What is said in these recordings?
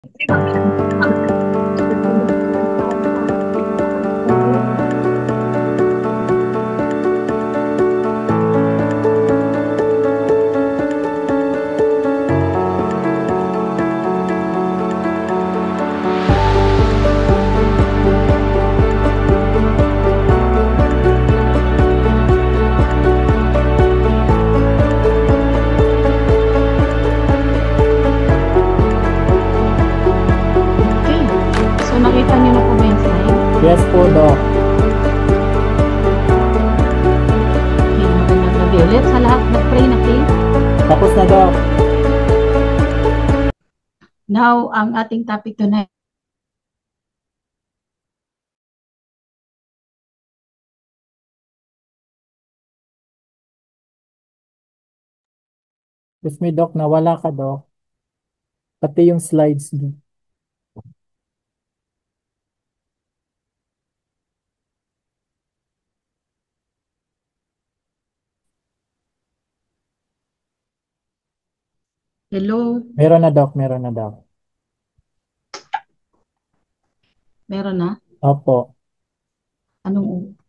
Okay. So, nakita niyo na po ba yung slide? Yes po, Doc. Okay, magandang gabi ulit sa lahat. Nag-pray na kayo. Tapos na, Doc. Now, ang ating topic tonight. Excuse me, Doc. Nawala ka, Doc. Pati yung slides mo. Hello? Meron na, Doc. Meron na, Doc. Meron na? Opo. Anong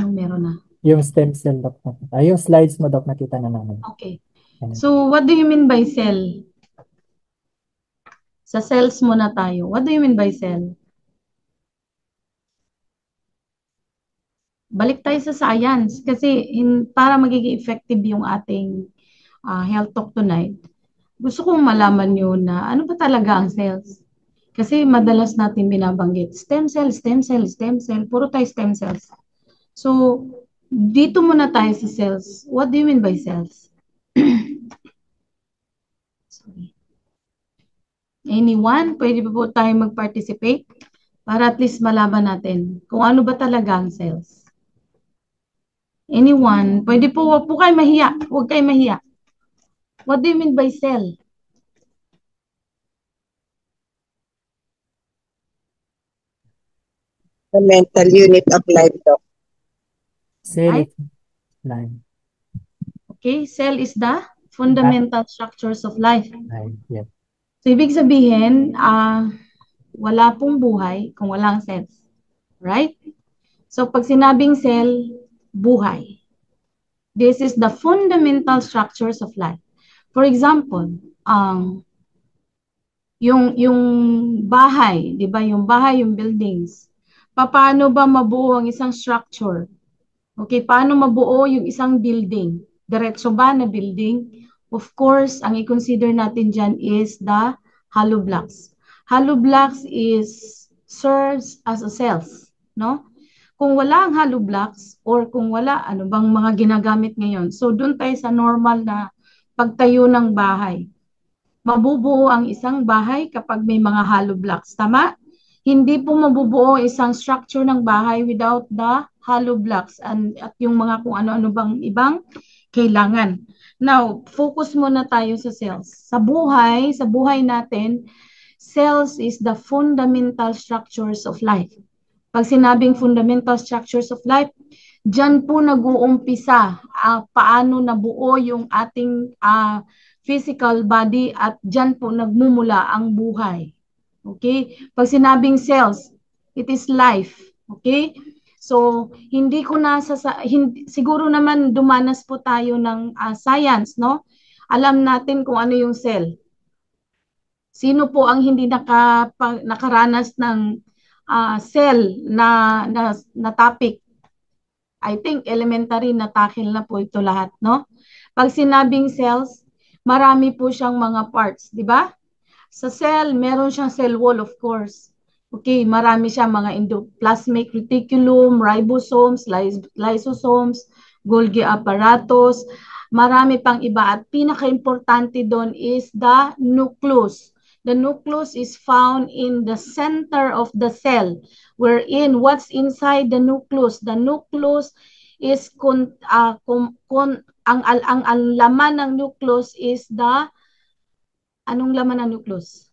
meron na? Yung stem cell, Doc. Yung slides mo, Doc, nakita na namin. Okay. Ayan. So, what do you mean by cell? Sa cells muna tayo. What do you mean by cell? Balik tayo sa science kasi para magiging effective yung ating health talk tonight, gusto kong malaman nyo na ano ba talaga ang cells. Kasi madalas natin binabanggit, stem cell, stem cell, stem cell, puro tayo stem cells. So, dito muna tayo sa cells. What do you mean by cells? Sorry. Anyone? Pwede pa po tayo mag-participate para at least malaman natin kung ano ba talaga ang cells. Anyone? Pwede po, wag po kayo mahiya. Huwag kayo mahiya. What do you mean by cell? The mental unit of life, Doc. Cell Right? is line. Okay, cell is the fundamental structures of life. Line. Yes. So, ibig sabihin, wala pong buhay kung walang cells. Right? So, pag sinabing cell, buhay. This is the fundamental structures of life. For example, yung bahay, di ba? Yung bahay, yung buildings. Paano ba mabuo ang isang structure? Okay, paano mabuo yung isang building? Diretso ba na building? Of course, ang i-consider natin dyan is the hollow blocks. Hollow blocks serves as a cells, no? Kung wala ang hollow blocks or kung wala, ano bang mga ginagamit ngayon? So, doon tayo sa normal na pagtayo ng bahay. Mabubuo ang isang bahay kapag may mga hollow blocks. Tama? Hindi po mabubuo isang structure ng bahay without the hollow blocks at yung mga kung ano-ano bang ibang kailangan. Now, focus muna tayo sa cells. Sa buhay natin, cells is the fundamental structures of life. Pag sinabing fundamental structures of life, diyan po nag-uumpisa paano nabuo yung ating physical body at diyan po nagmumula ang buhay. Okay? Pag sinabing cells, it is life. Okay? So, hindi ko na siguro naman dumanas po tayo ng science, no? Alam natin kung ano yung cell. Sino po ang hindi nakaranas ng cell na topic? I think elementary na tackle na po ito lahat, no? Pag sinabing cells, marami po siyang mga parts, di ba? Sa cell, meron siyang cell wall, of course. Okay, marami siyang mga endoplasmic reticulum, ribosomes, lysosomes, Golgi apparatus, marami pang iba. At pinaka-importante doon is the nucleus. The nucleus is found in the center of the cell, wherein what's inside the nucleus? The nucleus is ang laman ng nucleus is anong laman ng nucleus?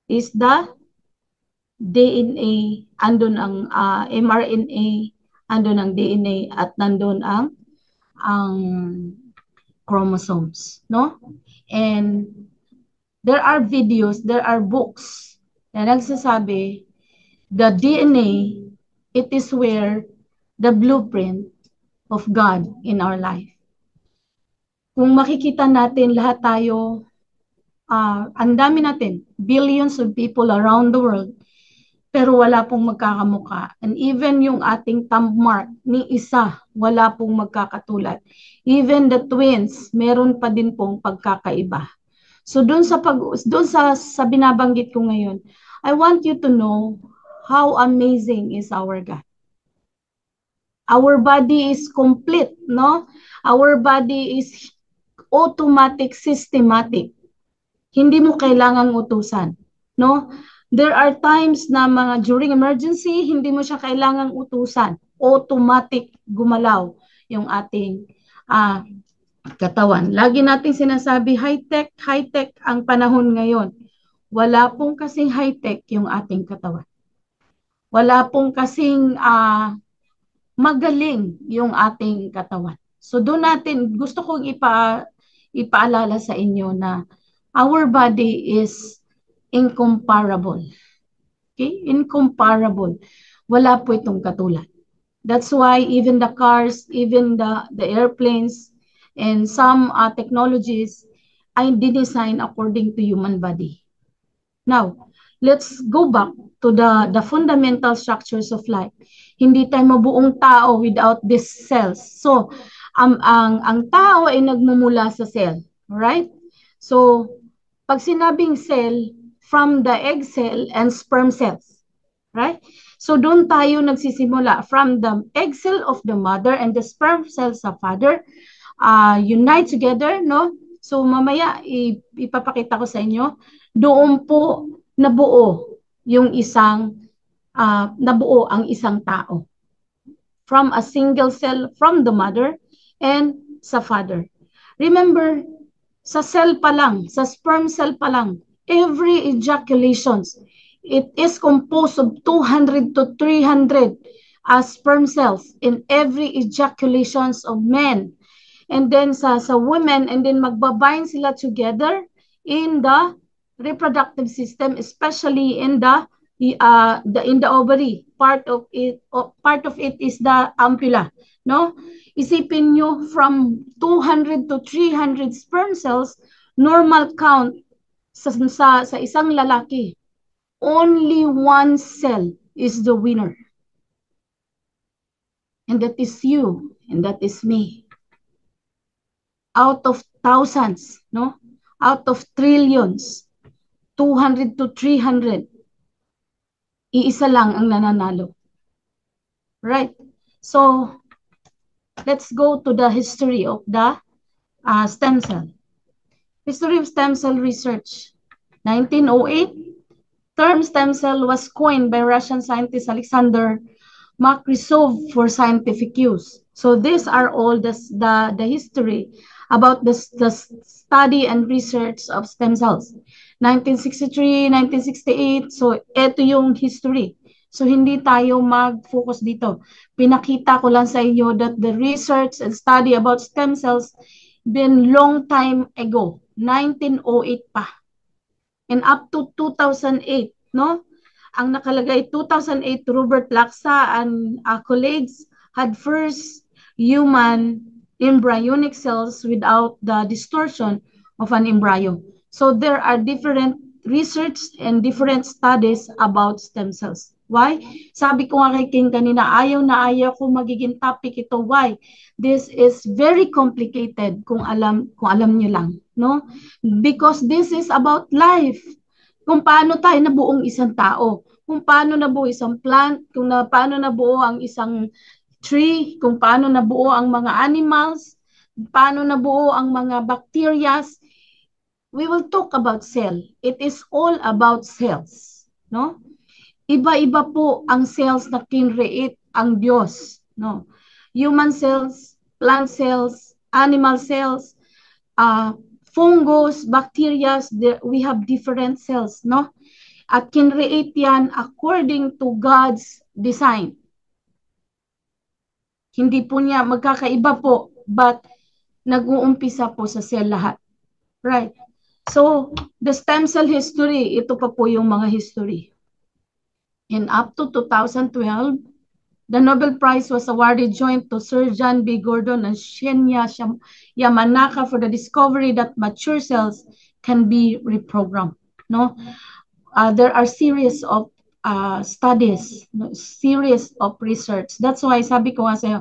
Is the DNA, andun ang mRNA, andun ang DNA at nandun ang chromosomes, no? And there are videos, there are books na nagsasabi, the DNA, it is where the blueprint of God in our life. Kung makikita natin lahat tayo, ang dami natin, billions of people around the world, pero wala pong magkakamuka. And even yung ating thumb mark ni isa, wala pong magkakatulad. Even the twins, meron pa din pong pagkakaiba. So doon sa binabanggit ko ngayon, I want you to know how amazing is our God. Our body is complete, no? Our body is automatic, systematic. Hindi mo kailangang utusan, no? There are times na during emergency, hindi mo siya kailangang utusan. Automatic gumalaw yung ating katawan. Lagi nating sinasabi, high-tech ang panahon ngayon. Wala pong kasing high-tech yung ating katawan. Wala pong kasing magaling yung ating katawan. So doon natin, gusto kong ipaalala sa inyo na our body is incomparable. Okay? Incomparable. Wala po itong katulad. That's why even the cars, even the airplanes, and some technologies ay dinesign according to human body. Now, let's go back to the fundamental structures of life. Hindi tayo mabuong tao without these cells. So, ang tao ay nagmumula sa cell. Right? So, pag sinabing cell, from the egg cell and sperm cells. Right? So, doon tayo nagsisimula. From the egg cell of the mother and the sperm cells of father, unite together, no? So, mamaya, ipapakita ko sa inyo, doon po nabuo ang isang tao. From a single cell from the mother and sa father. Remember, sa cell pa lang, sa sperm cell pa lang, every ejaculations, it is composed of 200 to 300 sperm cells in every ejaculations of men. And then sa women, and then magbabind sila together in the reproductive system, especially in the ovary. Part of it is the ampulla, no? Isipin nyo, from 200 to 300 sperm cells, normal count sa isang lalaki, only one cell is the winner. And that is you, and that is me. Out of thousands, no? Out of trillions, 200 to 300, iisa lang ang nananalo. Right? So, let's go to the history of the stem cell. History of stem cell research. 1908, term stem cell was coined by Russian scientist Alexander Makrysov for scientific use. So these are all the history about the study and research of stem cells. 1963, 1968, so ito yung history. So hindi tayo mag-focus dito. Pinakita ko lang sa inyo that the research and study about stem cells been long time ago, 1908 pa. And up to 2008, no? Ang nakalagay 2008, Robert Laksa and colleagues had first human embryonic cells without the distortion of an embryo. So there are different research and different studies about stem cells. Why? Sabi ko nga kay King kanina, ayaw ko magiging topic ito. Why? This is very complicated kung alam nyo lang, no? Because this is about life. Kung paano tayo nabuong isang tao, kung paano nabuo isang plant, kung paano nabuo ang isang tree, kung paano nabuo ang mga animals, paano nabuo ang mga bacteria. We will talk about cell. It is all about cells, no? Iba-iba po ang cells na kinreate ang Diyos, no? Human cells, plant cells, animal cells, fungus, bacteria, we have different cells, no? At kinreate yan according to God's design. Hindi po niya magkakaiba po, but nag-uumpisa po sa cell lahat. Right? So, the stem cell history, ito pa po yung mga history. And up to 2012, the Nobel Prize was awarded joint to Sir John B. Gordon and Shinya Yamanaka for the discovery that mature cells can be reprogrammed. No, there are series of studies, no, series of research. That's why sabi ko nga sa'yo,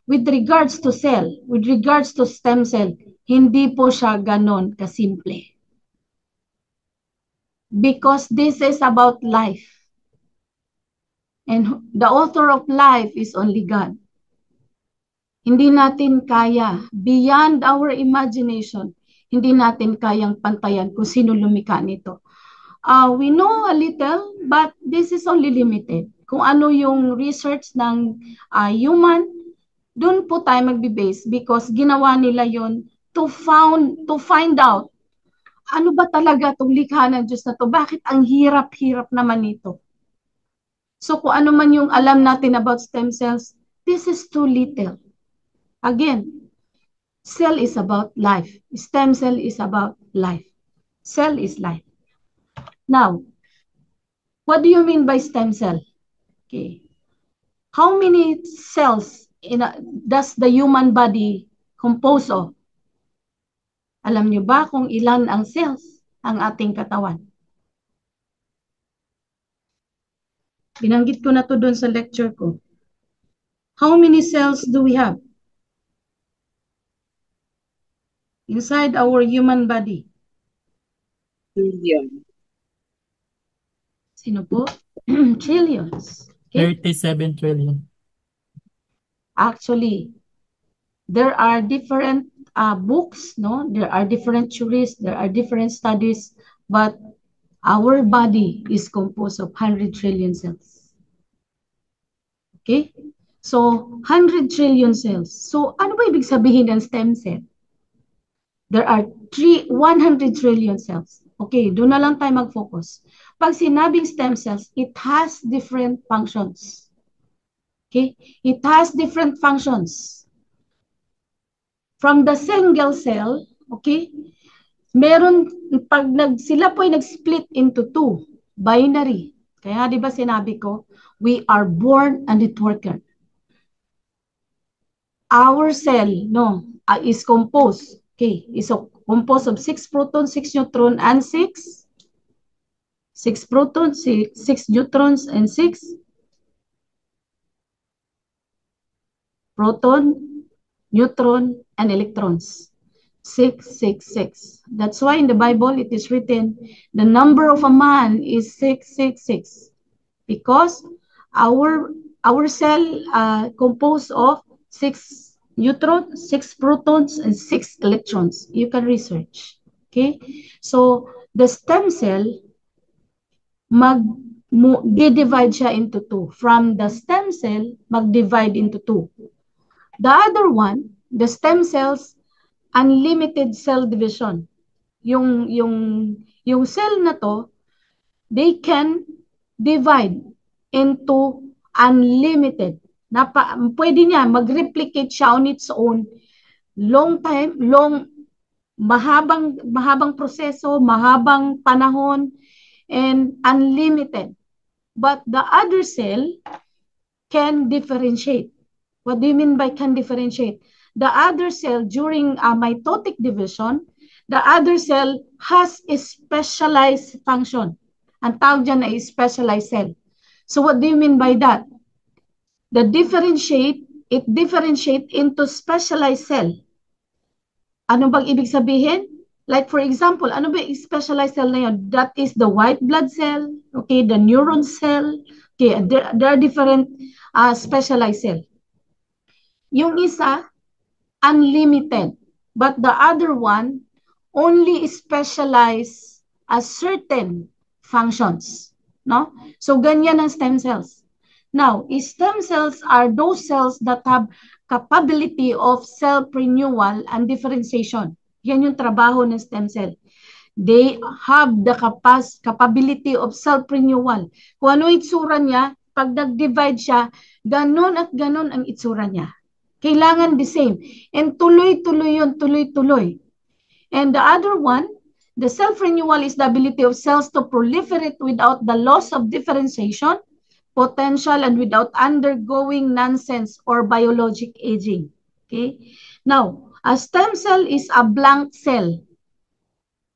with regards to cell, with regards to stem cell, hindi po siya ganon kasimple. Because this is about life. And the author of life is only God. Hindi natin kaya, beyond our imagination, hindi natin kayang pantayan kung sino lumikha nito. We know a little, but this is only limited. Kung ano yung research ng human, doon po tayo magbe-base because ginawa nila yon to find out ano ba talaga itong likha ng Diyos na to? Bakit ang hirap-hirap naman ito? So kung ano man yung alam natin about stem cells, this is too little. Again, cell is about life. Stem cell is about life. Cell is life. Now, what do you mean by stem cell? Okay. How many cells does the human body compose of? Alam niyo ba kung ilan ang cells ang ating katawan? Binanggit ko na to doon sa lecture ko. How many cells do we have inside our human body? Billion. Sino po? Trillions. Okay? 37 trillion. Actually, there are different books, no? There are different theories, there are different studies, but our body is composed of 100 trillion cells. Okay? So, 100 trillion cells. So, ano ba ibig sabihin ng stem cell? There are 100 trillion cells. Okay, doon na lang tayo mag-focus. Pag sinabing stem cells, it has different functions. Okay? It has different functions. From the single cell, okay, meron, pag sila po ay nag-split into two, binary. Kaya di ba sinabi ko, we are born a networker. Our cell, no, is composed, okay, is composed of 6 protons, 6 neutrons, and 6 protons, 6 neutrons, and 6 proton, neutron, and electrons. 666. That's why in the Bible it is written, the number of a man is 666. Because our cell composed of 6 neutrons, 6 protons, and 6 electrons. You can research. Okay? So, the stem cell, mag-divide siya into two. From the stem cell, mag-divide into two. The other one, the stem cells, unlimited cell division. Yung cell na to, they can divide into unlimited. Pwede niya mag-replicate siya on its own. Mahabang proseso, mahabang panahon, and unlimited. But the other cell can differentiate. What do you mean by can differentiate? The other cell during mitotic division, the other cell has a specialized function. Ang tawag dyan ay specialized cell. So what do you mean by that? It differentiate into specialized cell. Ano bang ibig sabihin? Like for example, ano ba yung specialized cell na yun? That is the white blood cell, okay, the neuron cell, okay, there are different specialized cell. Yung isa, unlimited. But the other one, only specialized as certain functions. No? So, ganyan ang stem cells. Now, stem cells are those cells that have capability of self-renewal and differentiation. Yan yung trabaho ng stem cell. They have the capability of self-renewal. Kung ano itsura niya, pag nag-divide siya, ganun at ganun ang itsura niya. Kailangan the same. And tuloy-tuloy yun, tuloy-tuloy. And the other one, the self-renewal is the ability of cells to proliferate without the loss of differentiation. potential, and without undergoing nonsense or biologic aging. Okay? Now, a stem cell is a blank cell.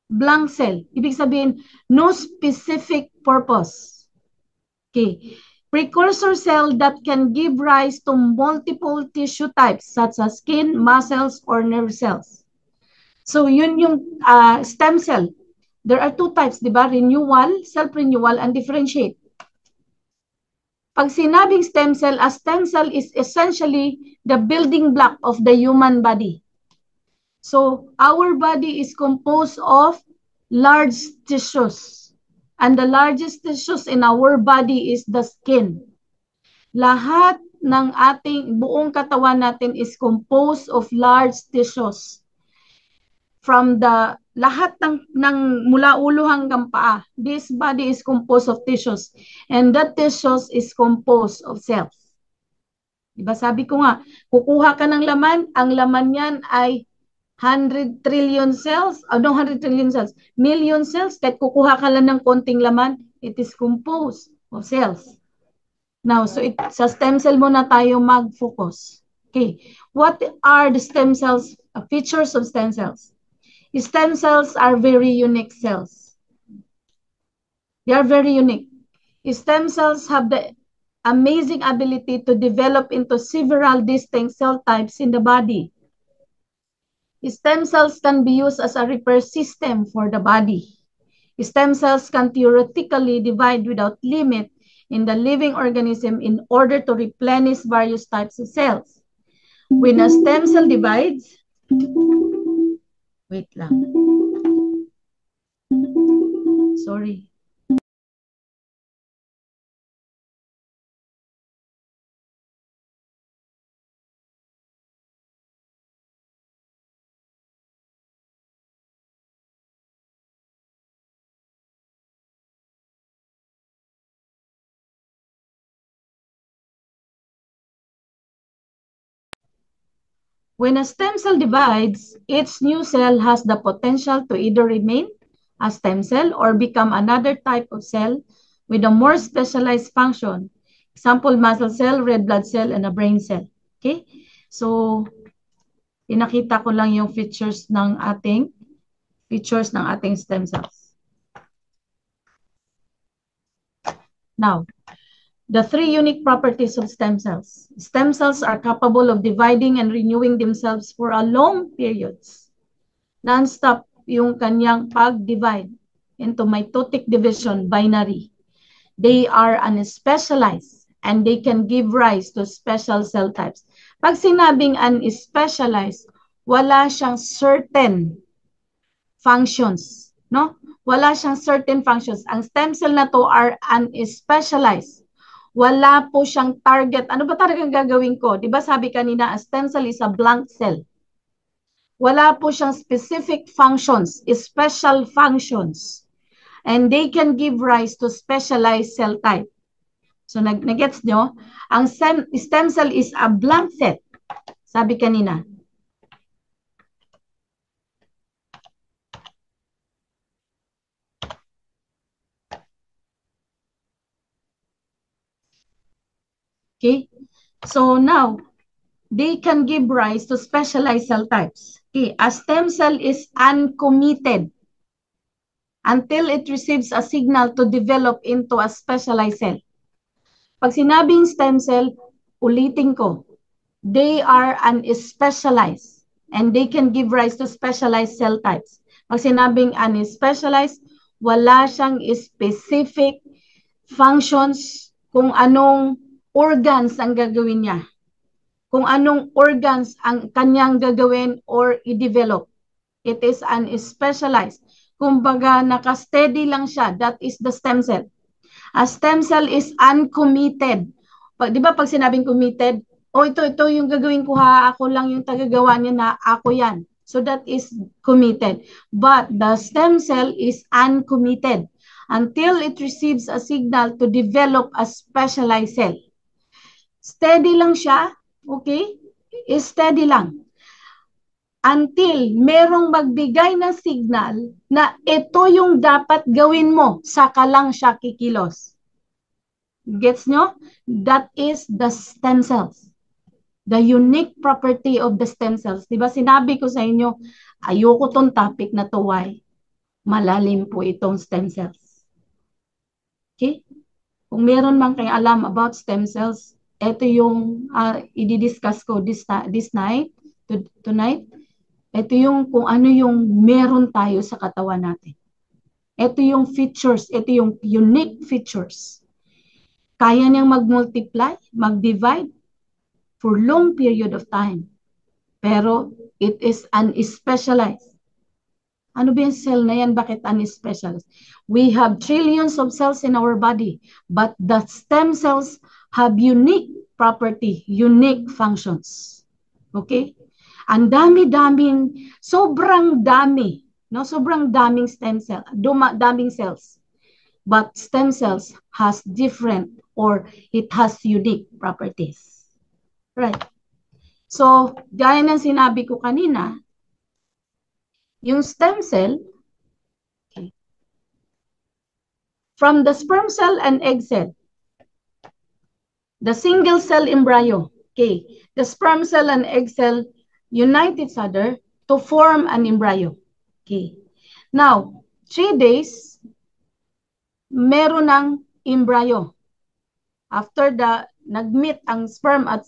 Blank cell. Ibig sabihin, no specific purpose. Okay. Precursor cell that can give rise to multiple tissue types such as skin, muscles, or nerve cells. So, yun yung stem cell. There are two types, di ba? Renewal, self-renewal, and differentiate. Pag sinabing stem cell, a stem cell is essentially the building block of the human body. So, our body is composed of large tissues. And the largest tissues in our body is the skin. Lahat ng ating buong katawan natin is composed of large tissues. From the lahat ng mula ulo hanggang paa, this body is composed of tissues. And that tissues is composed of cells. Diba sabi ko nga, kukuha ka ng laman, ang laman yan ay 100 trillion cells, no, 100 trillion cells, million cells, kahit kukuha ka lang ng konting laman, it is composed of cells. Now, so sa stem cell muna tayo mag-focus. Okay, what are the stem cells, features of stem cells? Stem cells are very unique cells. They are very unique. Stem cells have the amazing ability to develop into several distinct cell types in the body. Stem cells can be used as a repair system for the body. Stem cells can theoretically divide without limit in the living organism in order to replenish various types of cells. When a stem cell divides, wait lang. Sorry. When a stem cell divides, each new cell has the potential to either remain a stem cell or become another type of cell with a more specialized function. Example, muscle cell, red blood cell, and a brain cell. Okay? So, pinakita ko lang yung features ng ating stem cells. Now, the three unique properties of stem cells. Stem cells are capable of dividing and renewing themselves for a long periods. Non-stop yung kanyang pag-divide into mitotic division, binary. They are unspecialized and they can give rise to special cell types. Pag sinabing unspecialized, wala siyang certain functions, no? Wala siyang certain functions. Ang stem cell na to are unspecialized. Wala po siyang target. Ano ba talagang gagawin ko? Di ba sabi kanina, a stem cell is a blank cell. Wala po siyang specific functions, special functions. And they can give rise to specialized cell type. So, nag-gets nyo? Ang stem cell is a blank set. Sabi kanina. Okay? So, now, they can give rise to specialized cell types. Okay? A stem cell is uncommitted until it receives a signal to develop into a specialized cell. Pag sinabing stem cell, ulitin ko, they are unspecialized and they can give rise to specialized cell types. Pag sinabing unspecialized, wala siyang specific functions kung anong organs ang gagawin niya. Kung anong organs ang kanyang gagawin or i-develop. It is unspecialized. Kumbaga, naka-steady lang siya. That is the stem cell. A stem cell is uncommitted. Di ba pag sinabing committed, ito yung gagawin ko ha, ako lang yung tagagawa niya na ako yan. So that is committed. But the stem cell is uncommitted until it receives a signal to develop a specialized cell. Steady lang siya, okay? Steady lang. Until merong magbigay ng signal na ito yung dapat gawin mo, saka lang siya kikilos. Gets nyo? That is the stem cells. The unique property of the stem cells. Diba sinabi ko sa inyo, ayoko tong topic na to, why? Malalim po itong stem cells. Okay? Kung meron man kayong alam about stem cells, ito yung i-discuss ko tonight. Ito yung kung ano yung meron tayo sa katawan natin. Ito yung features, ito yung unique features. Kaya niyang mag-multiply, mag-divide for long period of time. Pero it is unspecialized. Ano ba yung cell na yan? Bakit unspecialized? We have trillions of cells in our body, but the stem cells have unique property, unique functions. Okay? Ang dami-daming, sobrang dami, no? Sobrang daming stem cell, daming cells. But stem cells has different or it has unique properties. Right. So, gaya ng sinabi ko kanina, yung stem cell, okay, from the sperm cell and egg cell, the single cell embryo, okay, the sperm cell and egg cell unite each other to form an embryo. Okay. Now, 3 days, meron ng embryo. After nag-meet ang sperm at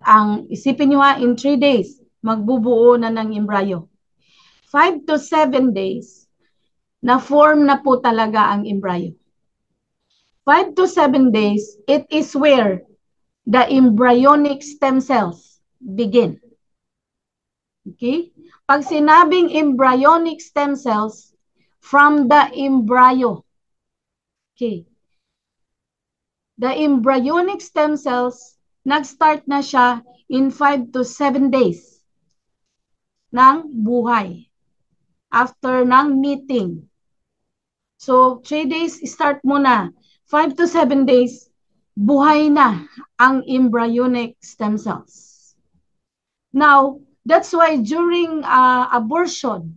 ang isipin nyo in 3 days, magbubuo na ng embryo. 5 to 7 days, na-form na po talaga ang embryo. 5 to 7 days, it is where the embryonic stem cells begin. Okay? Pag sinabing embryonic stem cells, from the embryo. Okay. The embryonic stem cells, nag-start na siya in 5 to 7 days ng buhay. After ng meeting. So, 3 days, start muna. 5 to 7 days, buhay na ang embryonic stem cells. Now, that's why during abortion,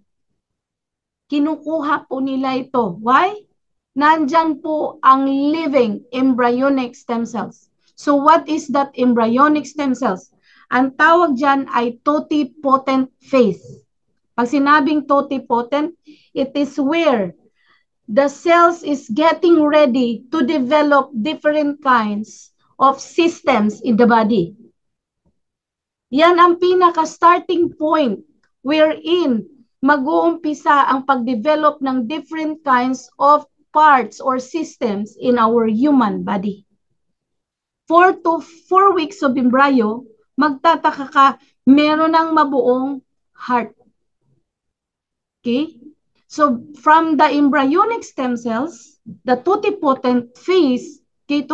kinukuha po nila ito. Why? Nandyan po ang living embryonic stem cells. So what is that embryonic stem cells? Ang tawag dyan ay totipotent phase. Pag sinabing totipotent, it is where the cells is getting ready to develop different kinds of systems in the body. Yan ang pinaka-starting point wherein mag-uumpisa ang pag-develop ng different kinds of parts or systems in our human body. 4 to 4 weeks of embryo, magtataka ka, meron ng mabuong heart. Okay? So, from the embryonic stem cells, the totipotent phase, okay,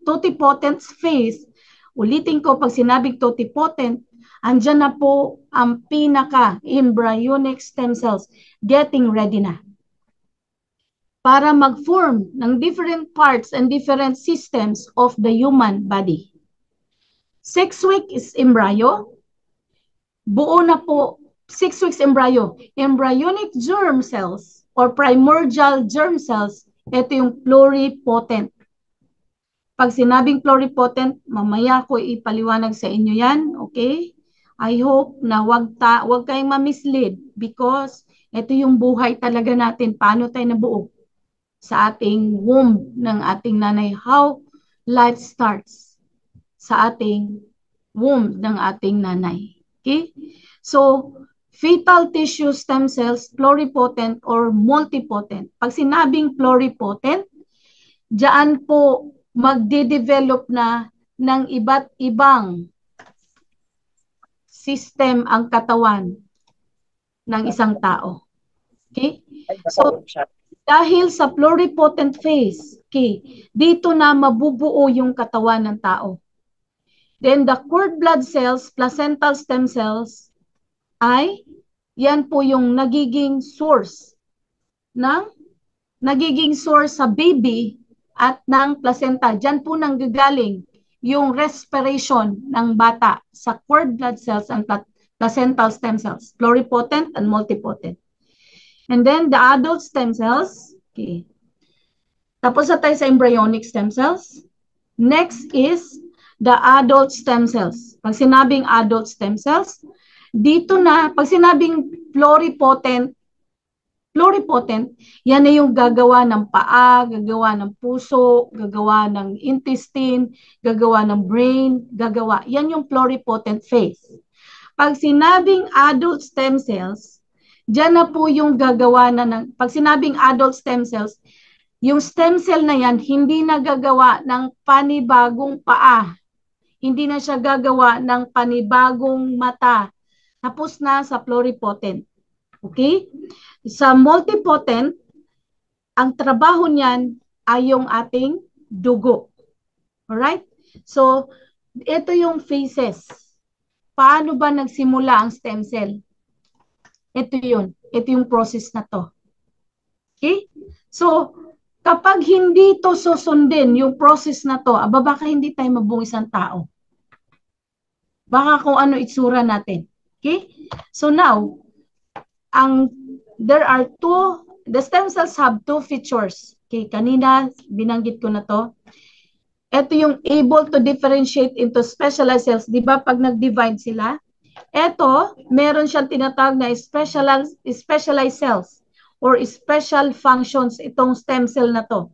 totipotent phase, ulitin ko pag sinabing totipotent, andyan na po ang pinaka-embryonic stem cells getting ready na para mag-form ng different parts and different systems of the human body. 6 weeks is embryo. Buo na po, 6 weeks embryo. Embryonic germ cells or primordial germ cells, ito yung pluripotent. Pag sinabing pluripotent, mamaya ko ipaliwanag sa inyo yan, okay? I hope na wag kayong ma-mislead because ito yung buhay talaga natin, paano tayo nabuo sa ating womb ng ating nanay, how life starts sa ating womb ng ating nanay. Okay? So, fetal tissue stem cells, pluripotent or multipotent. Pag sinabing pluripotent, diyan po magde-develop na ng iba't ibang system ang katawan ng isang tao. Okay? So, dahil sa pluripotent phase, okay, dito na mabubuo yung katawan ng tao. Then the cord blood cells, placental stem cells, ay yan po yung nagiging source sa baby at ng placenta. Diyan po nanggagaling yung respiration ng bata sa cord blood cells and placental stem cells, pluripotent and multipotent. And then the adult stem cells, okay. Tapos na tayo sa embryonic stem cells. Next is the adult stem cells. Pag sinabing adult stem cells, dito na, pag sinabing pluripotent, yan na yung gagawa ng paa, gagawa ng puso, gagawa ng intestine, gagawa ng brain, gagawa. Yan yung pluripotent phase. Pag sinabing adult stem cells, dyan na po yung gagawa na ng, pag sinabing adult stem cells, yung stem cell na yan, hindi na gagawa ng panibagong paa. Hindi na siya gagawa ng panibagong mata. Tapos na sa pluripotent. Okay? Sa multipotent, ang trabaho niyan ay yung ating dugo. Alright? So, ito yung phases. Paano ba nagsimula ang stem cell? Ito yun. Ito yung process na to. Okay? So, kapag hindi to susundin yung process na to, baka hindi tayo mabuo isang tao. Baka kung ano itsura natin. Okay? So now, the stem cells have two features. Okay, kanina binanggit ko na to. Ito yung able to differentiate into specialized cells. Di ba pag nag-divide sila? Ito, meron siyang tinatawag na specialized cells or special functions itong stem cell na to.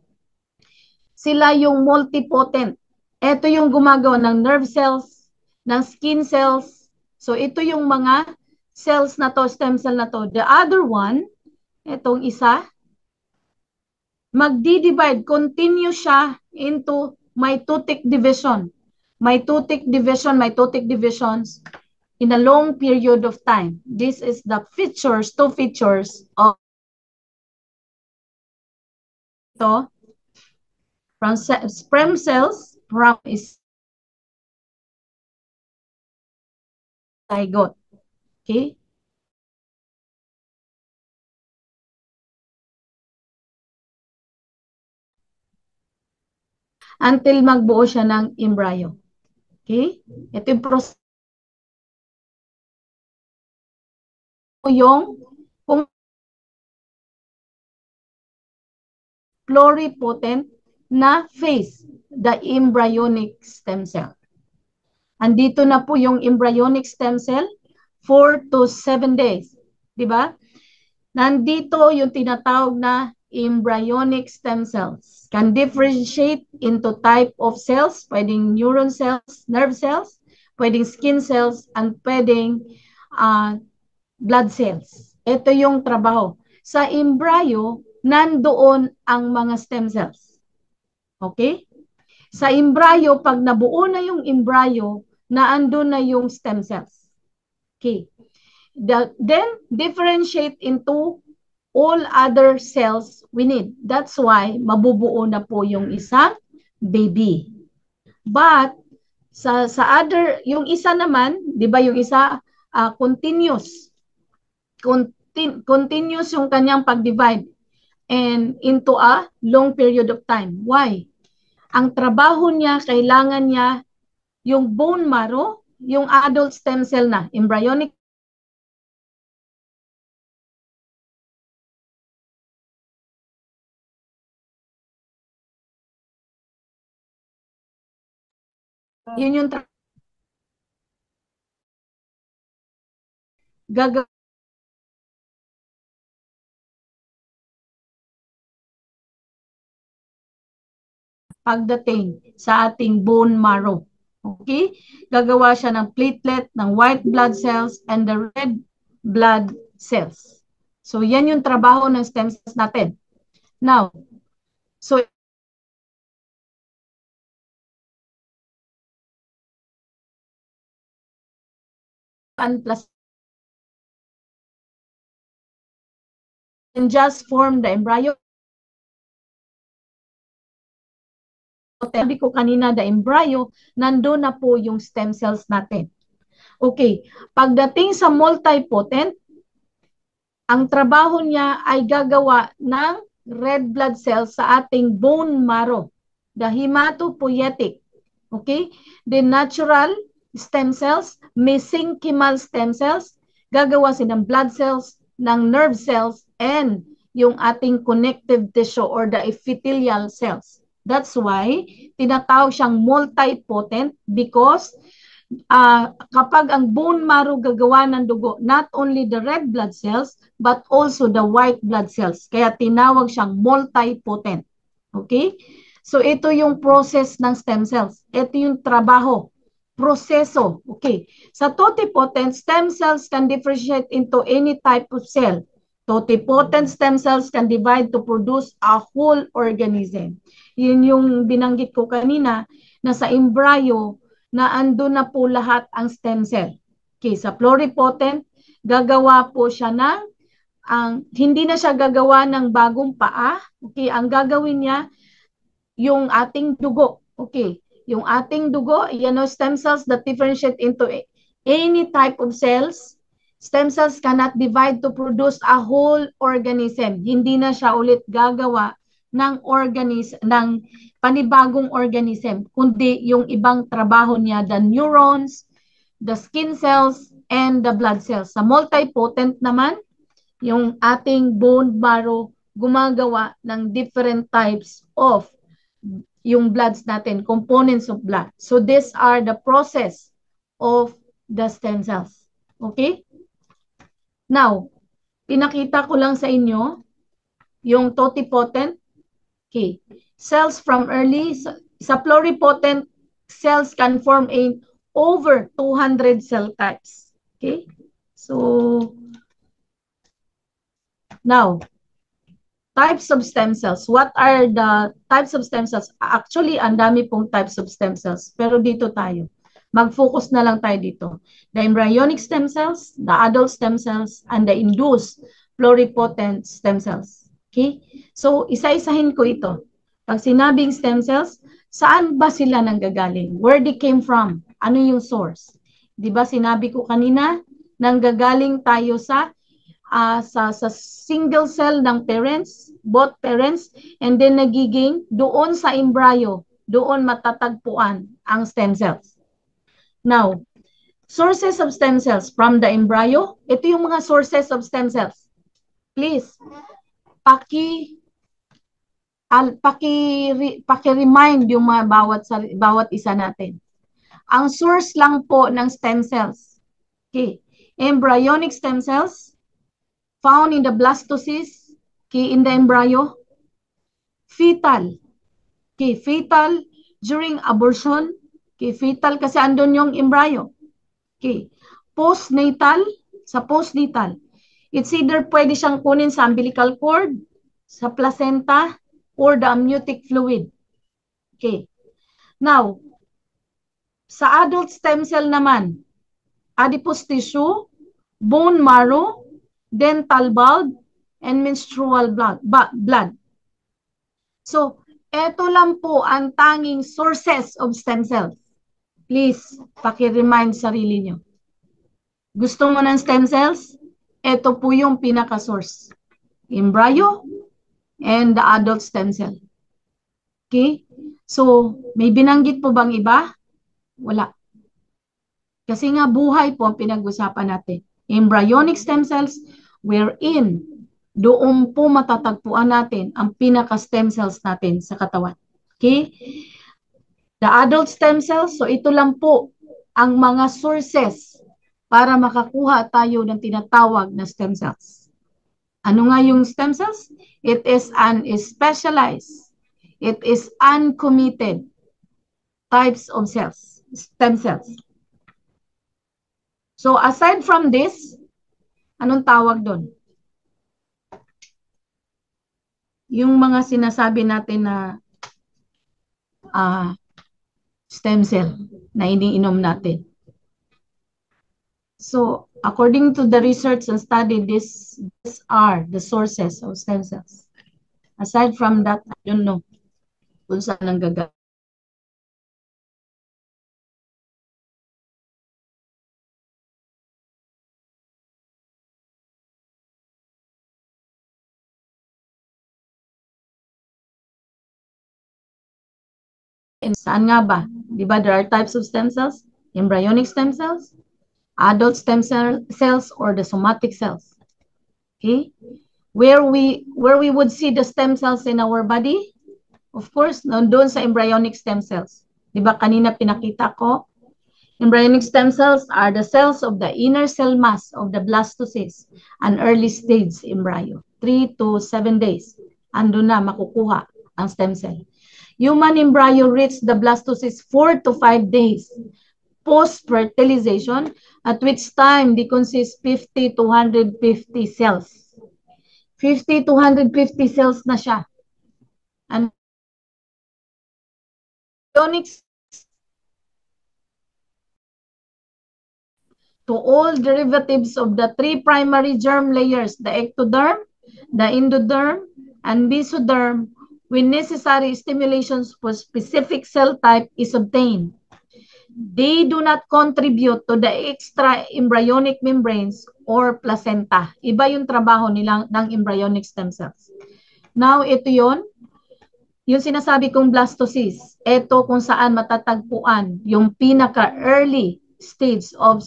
Sila yung multipotent. Ito yung gumagawa ng nerve cells, ng skin cells. So ito yung mga cells na to, stem cell na to. The other one, itong isa, magdi-divide, continue siya into mitotic division. Mitotic divisions in a long period of time. This is the features, two features of ito. From sperm cells, from zygote. Okay? Until magbuo siya ng embryo. Okay? Ito yung process. Yung kung pluripotent na phase, the embryonic stem cell. Andito na po yung embryonic stem cell, 4 to 7 days. Diba? Nandito yung tinatawag na embryonic stem cells. Can differentiate into type of cells, pwedeng neuron cells, nerve cells, pwedeng skin cells, and pwedeng blood cells. Ito yung trabaho. Sa embryo, nandoon ang mga stem cells. Okay? Sa embryo, pag nabuo na yung embryo, naandun na yung stem cells. Okay. Then, differentiate into all other cells we need. That's why, mabubuo na po yung isang baby. But, sa other, yung isa naman, di ba yung isa, continuous. Continuous yung kanyang pag-divide and into a long period of time. Why? Ang trabaho niya, kailangan niya yung bone marrow, yung adult stem cell na, embryonic yun yung gagawin pagdating sa ating bone marrow. Okay? Gagawa siya ng platelet, ng white blood cells, and the red blood cells. So, yan yung trabaho ng stem cells natin. Now, so, plus and just form the embryo. Sabi ko kanina, the embryo, nandun na po yung stem cells natin. Okay, pagdating sa multipotent, ang trabaho niya ay gagawa ng red blood cells sa ating bone marrow, the hematopoietic. Okay, the natural stem cells, mesenchymal stem cells, gagawa sila ng blood cells, ng nerve cells, and yung ating connective tissue or the epithelial cells. That's why tinatawag siyang multipotent because kapag ang bone marrow gagawa ng dugo, not only the red blood cells, but also the white blood cells. Kaya tinawag siyang multipotent. Okay? So, ito yung process ng stem cells. Ito yung trabaho, proseso. Okay. Sa totipotent, stem cells can differentiate into any type of cell. Totipotent stem cells can divide to produce a whole organism. Yun yung binanggit ko kanina na sa embryo, na ando na po lahat ang stem cell. Okay, sa pluripotent, gagawa po siya ng, hindi na siya gagawa ng bagong paa. Okay, ang gagawin niya, yung ating dugo. Okay, yung ating dugo, stem cells that differentiate into any type of cells. Stem cells cannot divide to produce a whole organism. Hindi na siya ulit gagawa ng panibagong organism, kundi yung ibang trabaho niya, the neurons, the skin cells, and the blood cells. Sa multipotent naman, yung ating bone marrow gumagawa ng different types of yung bloods natin, components of blood. So these are the process of the stem cells. Okay? Now, pinakita ko lang sa inyo yung totipotent. Okay. Cells from early, sa pluripotent, cells can form over 200 cell types. Okay? So, now, types of stem cells. What are the types of stem cells? Actually, ang dami pong types of stem cells. Pero dito tayo. Mag-focus na lang tayo dito. The embryonic stem cells, the adult stem cells, and the induced pluripotent stem cells. Okay? So, isa-isahin ko ito. Pag sinabing stem cells, saan ba sila nanggagaling? Where they came from? Ano yung source? Di ba sinabi ko kanina, nanggagaling tayo sa single cell ng parents, both parents, and then nagiging doon sa embryo, doon matatagpuan ang stem cells. Now, sources of stem cells from the embryo, ito yung mga sources of stem cells. Please, paki-remind yung mga bawat isa natin. Ang source lang po ng stem cells. Okay. Embryonic stem cells found in the blastocyst, okay, in the embryo. Fetal. Okay, fetal during abortion. Okay, fetal kasi andun yung embryo. Okay. Postnatal, sa postnatal, it's either pwede siyang kunin sa umbilical cord, sa placenta, or the amniotic fluid. Okay. Now, sa adult stem cell naman, adipose tissue, bone marrow, dental bulb, and menstrual blood. So, eto lang po ang tanging sources of stem cells. Please, paki-remind sarili nyo. Gusto mo ng stem cells? Ito po yung pinaka-source. Embryo, and the adult stem cell. Okay? So, may binanggit po bang iba? Wala. Kasi nga buhay po ang pinag-usapan natin. Embryonic stem cells, wherein doon po matatagpuan natin ang pinaka-stem cells natin sa katawan. Okay? The adult stem cells, so ito lang po ang mga sources para makakuha tayo ng tinatawag na stem cells. Ano nga yung stem cells? It is specialized. It is uncommitted types of cells, stem cells. So aside from this, anong tawag doon? Yung mga sinasabi natin na stem cell na iniinom natin. So, according to the research and study, these are the sources of stem cells. Aside from that, I don't know kung saan ang gagamit. Saan nga ba? Di ba there are types of stem cells? Embryonic stem cells, adult stem cells, or the somatic cells. Okay? Where we would see the stem cells in our body? Of course, doon sa embryonic stem cells. Di ba kanina pinakita ko? Embryonic stem cells are the cells of the inner cell mass of the blastocyst, an early stage embryo. 3 to 7 days. Ando na makukuha ang stem cell. Human embryo reach the blastocyst 4 to 5 days post-fertilization, at which time they consist 50 to 150 cells. 50 to 150 cells na siya. And to all derivatives of the three primary germ layers, the ectoderm, the endoderm, and mesoderm, when necessary stimulations for specific cell type is obtained. They do not contribute to the extra embryonic membranes or placenta. Iba yung trabaho nilang ng embryonic stem cells. Now, ito yon yung sinasabi kong blastocyst. Ito kung saan matatagpuan yung pinaka-early stage of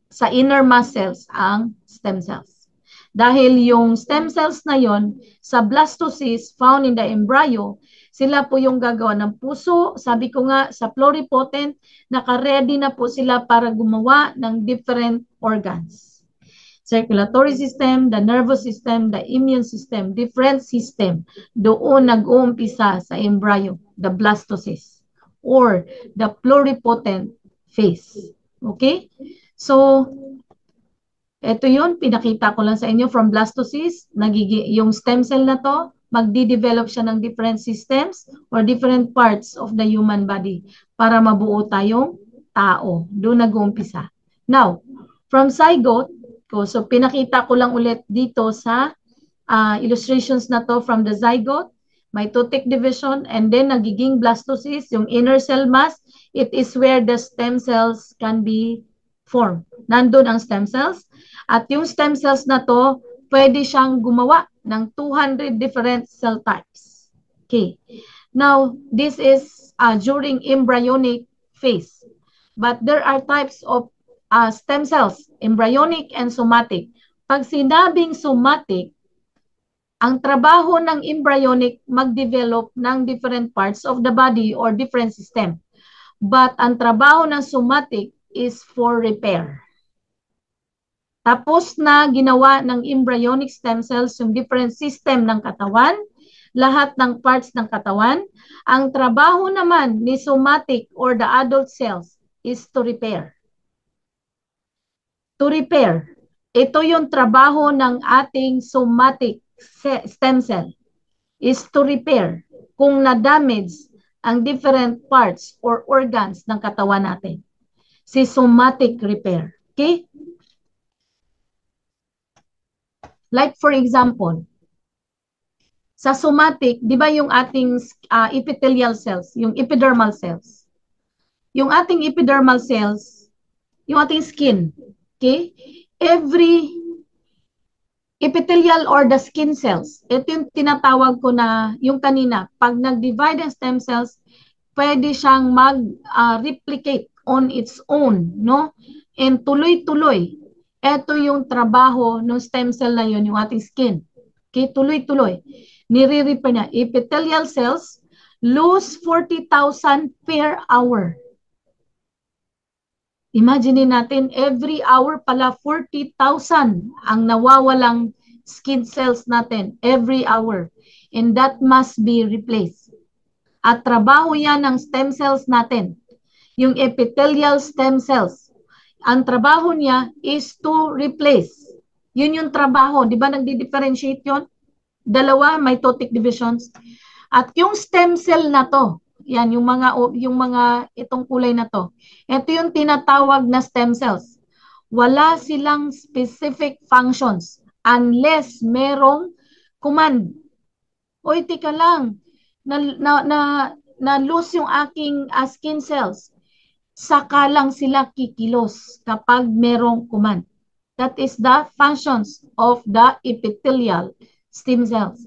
sa inner mass cells ang stem cells. Dahil yung stem cells na yon sa blastocyst found in the embryo, sila po yung gagawa ng puso. Sabi ko nga, sa pluripotent, naka-ready na po sila para gumawa ng different organs. Circulatory system, the nervous system, the immune system, different system. Doon nag-uumpisa sa embryo, the blastocyst, or the pluripotent phase. Okay? So, ito yun, pinakita ko lang sa inyo from blastocyst, yung stem cell na to, magdi-develop siya ng different systems or different parts of the human body para mabuo tayong tao. Doon nag-uumpisa. Now, from zygote, so pinakita ko lang ulit dito sa illustrations na to from the zygote, mitotic division, and then nagiging blastocyst, yung inner cell mass, it is where the stem cells can be formed. Nandun ang stem cells. At yung stem cells na to, pwede siyang gumawa ng 200 different cell types. Okay. Now, this is during embryonic phase. But there are types of stem cells, embryonic and somatic. Pag sinabing somatic, ang trabaho ng embryonic mag-develop ng different parts of the body or different system. But ang trabaho ng somatic is for repair. Tapos na ginawa ng embryonic stem cells yung different system ng katawan, lahat ng parts ng katawan, ang trabaho naman ni somatic or the adult cells is to repair. To repair. Ito yung trabaho ng ating somatic stem cell is to repair kung na-damage ang different parts or organs ng katawan natin. Si somatic repair. Okay? Like for example, sa somatic, di ba yung ating epithelial cells, yung epidermal cells. Yung ating epidermal cells, yung ating skin, okay? Every epithelial or the skin cells, ito yung tinatawag ko na yung kanina, pag nag-divide ang stem cells, pwede siyang mag-replicate on its own, no? And tuloy-tuloy. Ito yung trabaho ng stem cell na yun, yung ating skin. Okay, tuloy-tuloy. Nire-repair niya. Epithelial cells lose 40,000 per hour. Imagine natin, every hour pala 40,000 ang nawawalang skin cells natin every hour. And that must be replaced. At trabaho yan ng stem cells natin. Yung epithelial stem cells. Ang trabaho niya is to replace. Yun yung trabaho. Di ba nagdi-differentiate yun? Dalawa, mitotic divisions. At yung stem cell na to, yan, yung mga itong kulay na to. Ito yung tinatawag na stem cells. Wala silang specific functions unless merong command. Oy, tika lang. Na-lose yung aking skin cells. Saka lang sila kikilos kapag merong command. That is the functions of the epithelial stem cells.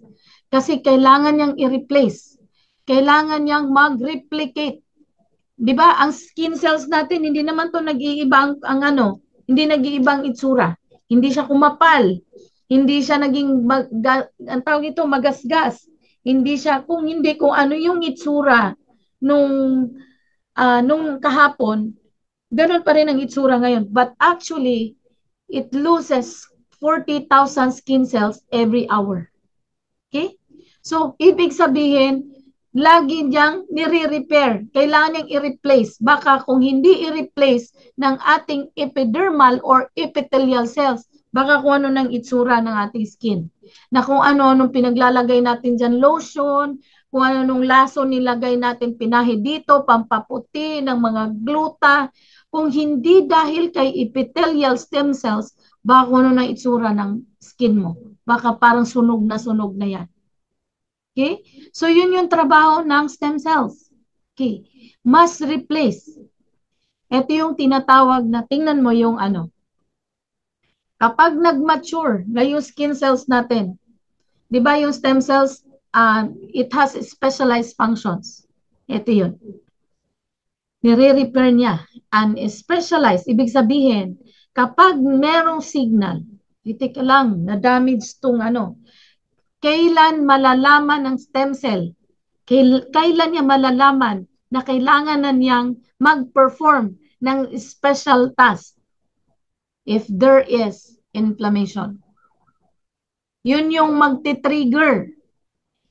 Kasi kailangan niyang i-replace. Kailangan niyang mag-replicate. Di ba? Ang skin cells natin, hindi naman to nag-iiba hindi nag-iibang itsura. Hindi siya kumapal. Hindi siya naging, ang tawag ito, magasgas. Hindi siya, kung hindi, kung ano yung itsura nung, nung kahapon, ganun pa rin ang itsura ngayon. But actually, it loses 40,000 skin cells every hour. Okay? So, ibig sabihin, lagi niyang nire-repair. Kailangan niyang i-replace. Baka kung hindi i-replace ng ating epidermal or epithelial cells, baka kung ano ng itsura ng ating skin. Na kung ano-anong pinaglalagay natin dyan, lotion, kung ano nung laso nilagay natin pinahi dito, pampaputi ng mga gluta. Kung hindi dahil kay epithelial stem cells, baka kung ano ng itsura ng skin mo. Baka parang sunog na yan. Okay? So, yun yung trabaho ng stem cells. Okay. Must replace. Ito yung tinatawag na, tingnan mo yung ano. Kapag nag-mature na yung skin cells natin, di ba yung stem cells, it has specialized functions. Ito yun. Nire-repair niya. And specialized, ibig sabihin, kapag merong signal, itik lang, na-damage tong ano, kailan malalaman ng stem cell? Kailan niya malalaman na kailangan na niyang mag-perform ng special task? If there is inflammation. Yun yung magti-trigger.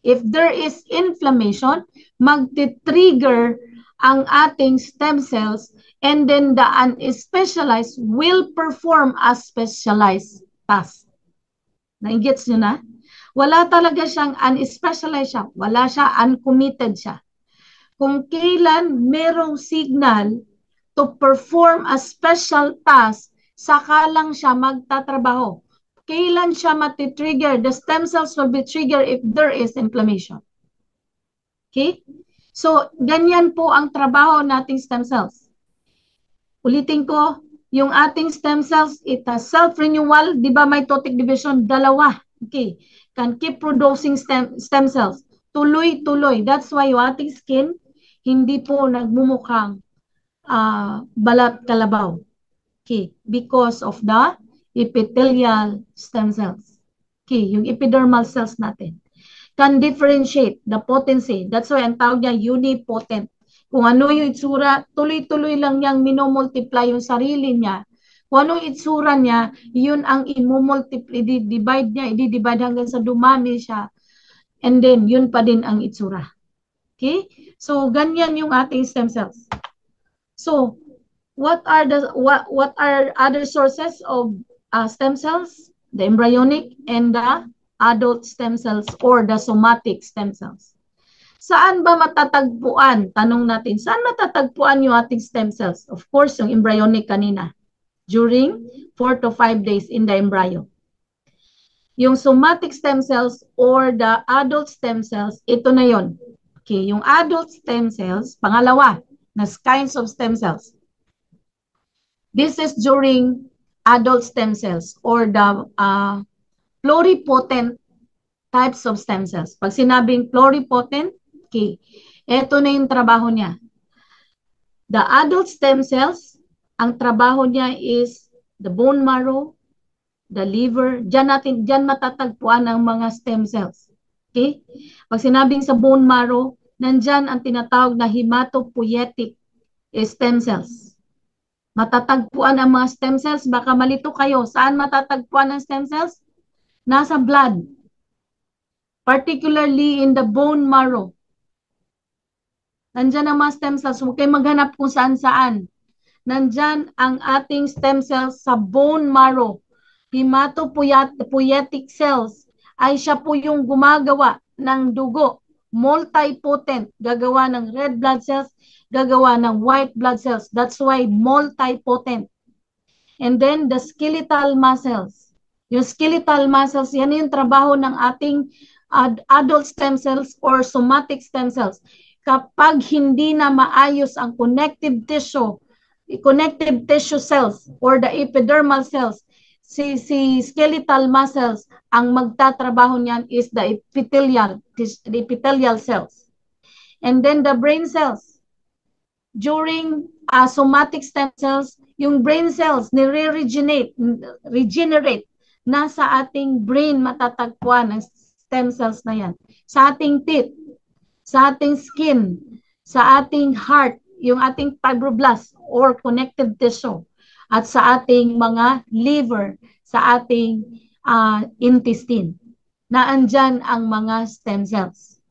If there is inflammation, magti-trigger ang ating stem cells and then the unspecialized will perform a specialized task. Naigets nyo na? Wala talaga siyang unspecialized siya. Wala siya, uncommitted siya. Kung kailan merong signal to perform a special task, saka lang siya magtatrabaho. Kailan siya matitrigger? The stem cells will be triggered if there is inflammation. Okay? So, ganyan po ang trabaho nating stem cells. Ulitin ko, yung ating stem cells, it has self-renewal. Di ba may mitotic division? Dalawa. Okay. Can keep producing stem cells. Tuloy-tuloy. That's why yung ating skin, hindi po nagmumukhang balat kalabaw. Okay. Because of the epithelial stem cells. Okay. Yung epidermal cells natin. Can differentiate the potency. That's why ang tawag niya unipotent. Kung ano yung itsura, tuloy-tuloy lang niyang minomultiply yung sarili niya. Kung anong itsura niya, yun ang i-multiply, i-divide hanggang sa dumami siya. And then, yun pa din ang itsura. Okay? So, ganyan yung ating stem cells. So, what are other sources of stem cells? The embryonic and the adult stem cells or the somatic stem cells. Saan ba matatagpuan? Tanong natin, saan matatagpuan yung ating stem cells? Of course, yung embryonic kanina. During 4 to 5 days in the embryo. Yung somatic stem cells or the adult stem cells, ito na yon. Okay, yung adult stem cells, pangalawa, na kinds of stem cells. This is during adult stem cells or the pluripotent types of stem cells. Pag sinabing pluripotent, okay, ito na yung trabaho niya. The adult stem cells, ang trabaho niya is the bone marrow, the liver. Diyan matatagpuan ang mga stem cells. Okay? Pag sinabing sa bone marrow, nandyan ang tinatawag na hematopoietic stem cells. Matatagpuan ang mga stem cells. Baka malito kayo. Saan matatagpuan ang stem cells? Nasa blood. Particularly in the bone marrow. Nandyan ang mga stem cells. Huwag kayo maghanap kung saan-saan. Nandyan ang ating stem cells sa bone marrow. Hematopoietic cells ay siya po yung gumagawa ng dugo. Multipotent. Gagawa ng red blood cells, gagawa ng white blood cells. That's why multipotent. And then the skeletal muscles. Yung skeletal muscles, yan yung trabaho ng ating adult stem cells or somatic stem cells. Kapag hindi na maayos ang connective tissue cells or the epidermal cells, si skeletal muscles, ang magtatrabaho niyan is the epithelial cells. And then the brain cells. During somatic stem cells, yung brain cells regenerate. Nasa ating brain matatagpuan stem cells na yan. Sa ating teeth, sa ating skin, sa ating heart, yung ating fibroblast or connective tissue, at sa ating mga liver, sa ating intestine. Naandyan ang mga stem cells.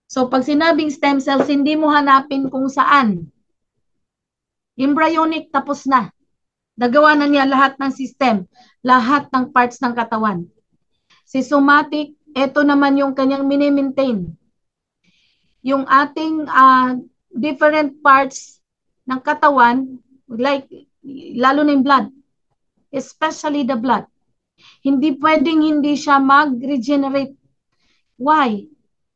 So pag sinabing stem cells, hindi mo hanapin kung saan. Embryonic, tapos na. Nagawa na niya lahat ng system, lahat ng parts ng katawan. Si somatic, ito naman yung kanyang mini-maintain. Yung ating different parts ng katawan, like, lalo na yung blood, especially the blood. Hindi pwedeng hindi siya mag-regenerate. Why?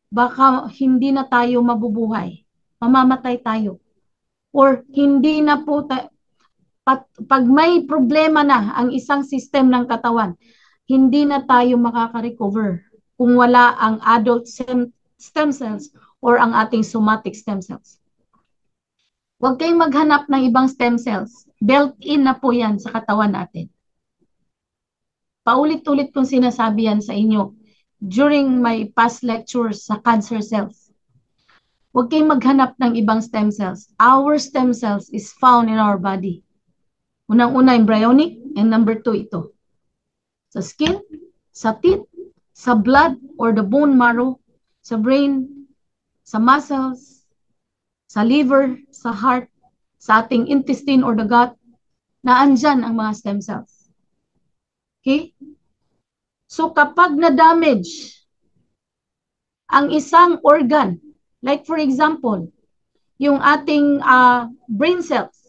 Baka hindi na tayo mabubuhay. Mamamatay tayo. Or hindi na po pag may problema na ang isang system ng katawan, hindi na tayo makaka-recover kung wala ang adult stem cells or ang ating somatic stem cells. Huwag kayong maghanap ng ibang stem cells. Built-in na po yan sa katawan natin. Paulit-ulit kong sinasabi yan sa inyo during my past lectures sa cancer cells. Huwag kayong maghanap ng ibang stem cells. Our stem cells is found in our body. Unang-una, embryonic, and number 2, ito. Sa skin, sa teeth, sa blood or the bone marrow, sa brain, sa muscles, sa liver, sa heart, sa ating intestine or the gut, naandyan ang mga stem cells. Okay? So kapag na-damage ang isang organ, like for example, yung ating brain cells,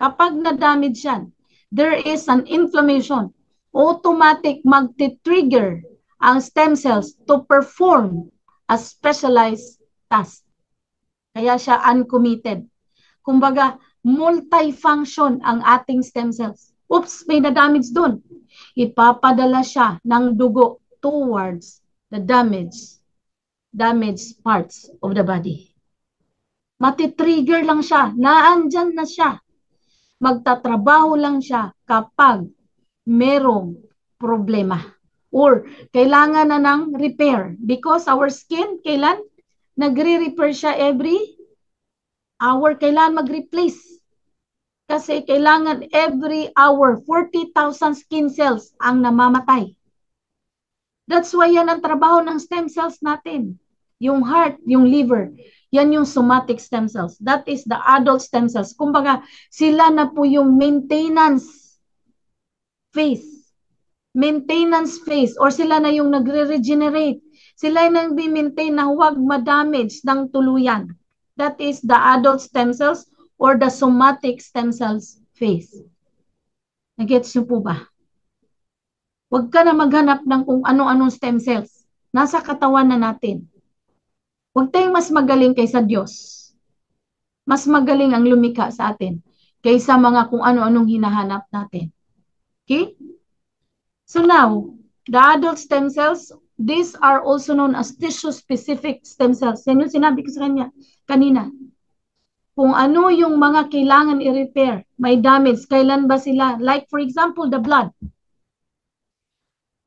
kapag na-damage yan, there is an inflammation. Automatic magti-trigger ang stem cells to perform a specialized task. Kaya siya uncommitted. Kumbaga, multifunction ang ating stem cells. Oops, may na-damage doon. Ipapadala siya ng dugo towards the damaged parts of the body. Matitrigger lang siya. Naandyan na siya. Magtatrabaho lang siya kapag merong problema or kailangan na ng repair because our skin, kailan? Nagre-repair siya every hour. Kailangan mag-replace kasi kailangan every hour 40,000 skin cells ang namamatay. That's why yan ang trabaho ng stem cells natin. Yung heart, yung liver, yan yung somatic stem cells. That is the adult stem cells. Kumbaga, sila na po yung maintenance phase. Maintenance phase or sila na yung nagre-regenerate. Sila yung nag-maintain na huwag ma-damage ng tuluyan. That is the adult stem cells or the somatic stem cells phase. Nagets nyo po ba? Huwag ka na maghanap ng kung ano-anong stem cells. Nasa katawan na natin. Huwag tayong mas magaling kaysa Diyos. Mas magaling ang lumikha sa atin kaysa mga kung ano-anong hinahanap natin. Okay? So now, the adult stem cells, these are also known as tissue-specific stem cells. Yan yung sinabi ko sa kanya kanina. Kung ano yung mga kailangan i-repair, may damage, kailan ba sila? Like for example, the blood.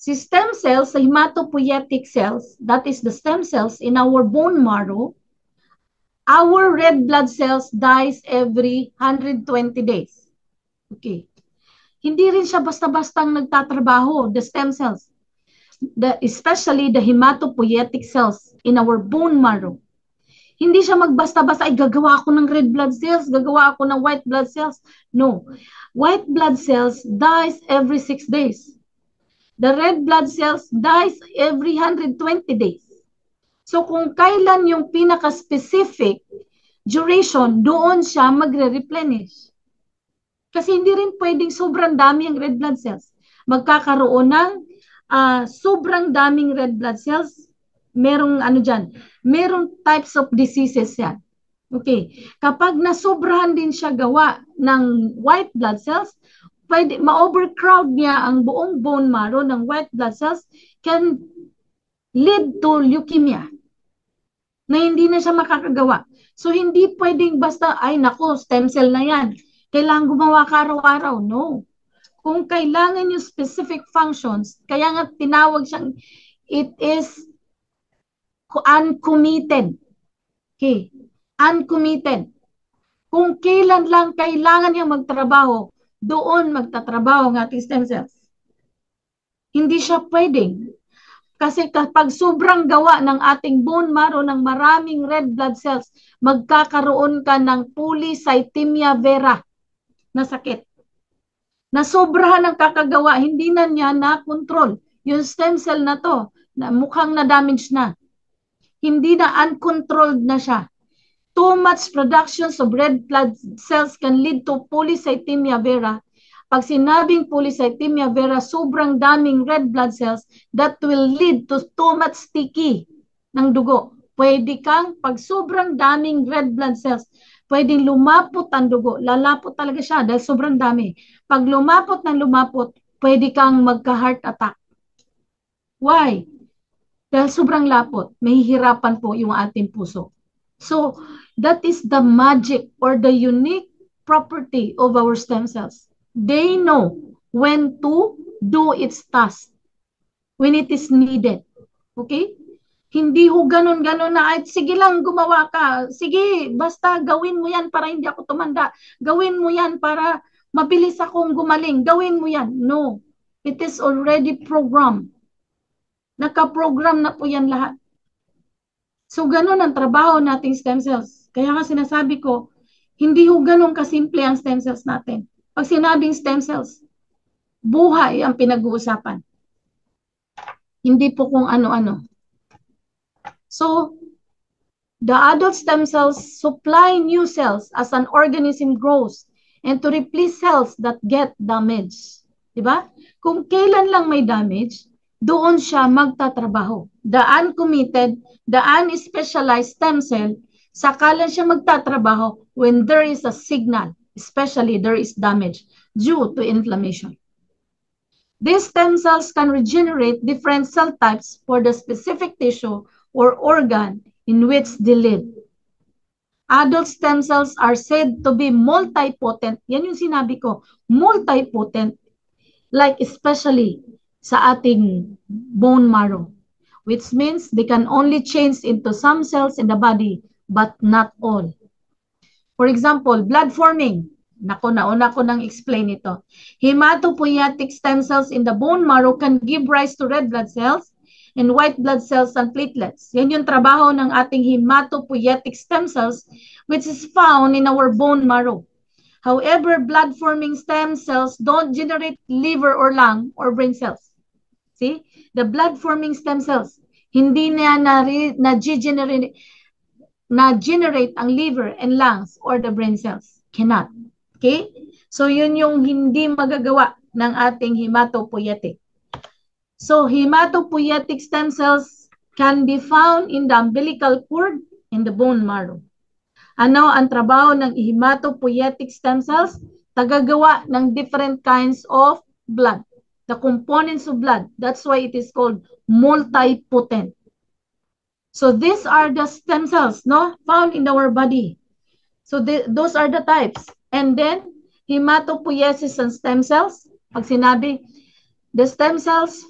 Si stem cells, sa hematopoietic cells, that is the stem cells in our bone marrow, our red blood cells dies every 120 days. Okay. Hindi rin siya basta-bastang nagtatrabaho, the stem cells, especially the hematopoietic cells in our bone marrow. Hindi siya magbasta-basta, ay gagawa ako ng red blood cells, gagawa ako ng white blood cells. No. White blood cells dies every 6 days. The red blood cells dies every 120 days. So kung kailan yung pinaka-specific duration, doon siya magre-replenish. Kasi hindi rin pwedeng sobrang dami ang red blood cells. Magkakaroon ng sobrang daming red blood cells. Merong merong types of diseases yan. Okay. Kapag nasobrahan din siya gawa ng white blood cells, pwede ma-overcrowd niya ang buong bone marrow ng white blood cells, can lead to leukemia na hindi na siya makakagawa. So hindi pwedeng basta, ay nako, stem cell na yan. Kailangan gumawa ka araw-araw. No. Kung kailangan yung specific functions, kaya nga tinawag siyang it is uncommitted. Okay, uncommitted. Kung kailan lang kailangan niyang magtrabaho, doon magtatrabaho ang ating stem cells. Hindi siya pwedeng. Kasi kapag sobrang gawa ng ating bone marrow ng maraming red blood cells, magkakaroon ka ng polycythemia vera na sakit. Na sobrahan ng kakagawa, hindi na niya na-control. Yung stem cell na to, na mukhang na-damage na. Hindi na uncontrolled na siya. Too much productions of red blood cells can lead to polycythemia vera. Pag sinabing polycythemia vera, sobrang daming red blood cells, that will lead to too much sticky ng dugo. Pwede kang, pag sobrang daming red blood cells, pwedeng lumapot ang dugo. Lalapot talaga siya dahil sobrang dami. Pag lumapot ng lumapot, pwede kang magka-heart attack. Why? Dahil sobrang lapot, mahihirapan po yung ating puso. So, that is the magic or the unique property of our stem cells. They know when to do its task, when it is needed. Okay? Hindi ho ganun-ganun na, ay, sige lang, gumawa ka. Sige, basta gawin mo yan para hindi ako tumanda. Gawin mo yan para mabilis akong gumaling. Gawin mo yan. No. It is already programmed. Naka-program na po yan lahat. So, ganun ang trabaho nating stem cells. Kaya nga sinasabi ko, hindi ho ganun kasimple ang stem cells natin. Pag sinabing stem cells, buhay ang pinag-uusapan. Hindi po kung ano-ano. So, the adult stem cells supply new cells as an organism grows and to replace cells that get damaged. Diba? Kung kailan lang may damage, doon siya magtatrabaho. The uncommitted, the unspecialized stem cell, saka lang siya magtatrabaho when there is a signal, especially there is damage due to inflammation. These stem cells can regenerate different cell types for the specific tissue or organ in which they live. Adult stem cells are said to be multipotent. Yan yung sinabi ko, multipotent, like especially sa ating bone marrow, which means they can only change into some cells in the body, but not all. For example, blood forming. Nauna ko nang explain ito. Hematopoietic stem cells in the bone marrow can give rise to red blood cells and white blood cells and platelets. Yan yung trabaho ng ating hematopoietic stem cells, which is found in our bone marrow. However, blood-forming stem cells don't generate liver or lung or brain cells. See? The blood-forming stem cells, hindi na na-generate ang liver and lungs or the brain cells. Cannot. Okay? So, yun yung hindi magagawa ng ating hematopoietic. So, hematopoietic stem cells can be found in the umbilical cord in the bone marrow. Ano ang trabaho ng hematopoietic stem cells? Tagagawa ng different kinds of blood. The components of blood. That's why it is called multipotent. So, these are the stem cells, no, found in our body. So, those are the types. And then, hematopoiesis and stem cells. Pag sinabi, the stem cells,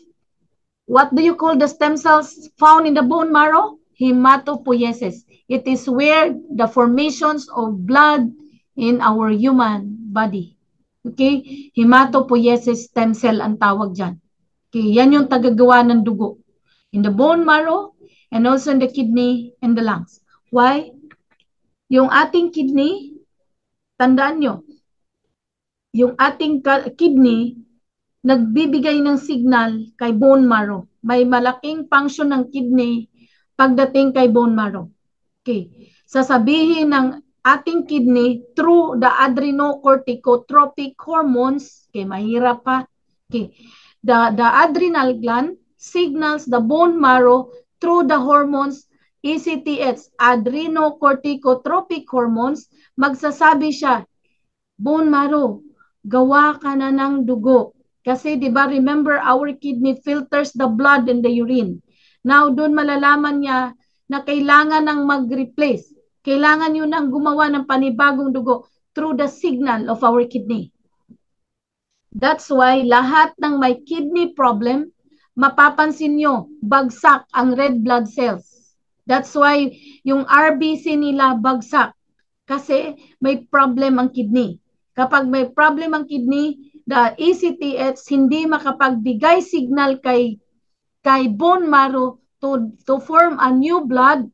what do you call the stem cells found in the bone marrow? Hematopoiesis. It is where the formations of blood in our human body. Okay? Hematopoiesis stem cell ang tawag dyan. Okay? Yan yung tagagawa ng dugo. In the bone marrow, and also in the kidney and the lungs. Why? Yung ating kidney, tandaan nyo, yung ating kidney, nagbibigay ng signal kay bone marrow. May malaking function ng kidney pagdating kay bone marrow. Okay. Sasabihin ng ating kidney through the adrenocorticotropic hormones, okay, mahirap pa. Okay. The adrenal gland signals the bone marrow through the hormones ACTH, adrenocorticotropic hormones, magsasabi siya, bone marrow, gawa ka na ng dugo. Kasi, di ba, remember, our kidney filters the blood and the urine. Now, doon malalaman niya na kailangan ng mag-replace. Kailangan yun ng gumawa ng panibagong dugo through the signal of our kidney. That's why lahat ng may kidney problem, mapapansin nyo, bagsak ang red blood cells. That's why yung RBC nila bagsak kasi may problem ang kidney. Kapag may problem ang kidney, the ECTH hindi makapagbigay signal kay bone marrow to form a new blood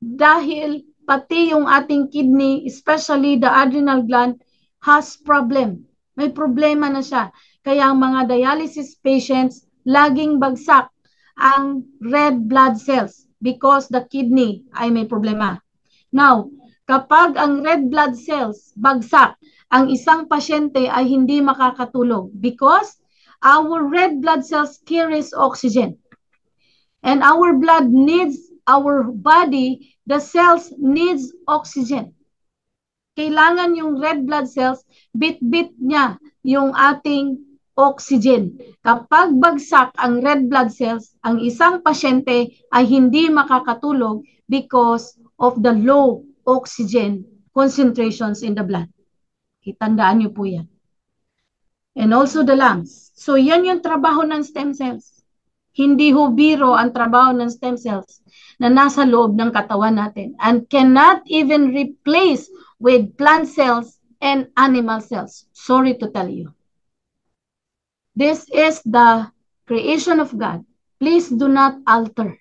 dahil pati yung ating kidney, especially the adrenal gland, has problem. May problema na siya. Kaya ang mga dialysis patients, laging bagsak ang red blood cells because the kidney ay may problema. Now, kapag ang red blood cells bagsak, ang isang pasyente ay hindi makakatulog because our red blood cells carries oxygen. And our blood needs, our body, the cells needs oxygen. Kailangan yung red blood cells, bit-bit niya yung ating oxygen. Kapag bagsak ang red blood cells, ang isang pasyente ay hindi makakatulog because of the low oxygen concentrations in the blood. Itandaan niyo po yan. And also the lungs. So yan yung trabaho ng stem cells. Hindi ho biro ang trabaho ng stem cells na nasa loob ng katawan natin and cannot even replace with plant cells and animal cells. Sorry to tell you. This is the creation of God. Please do not alter.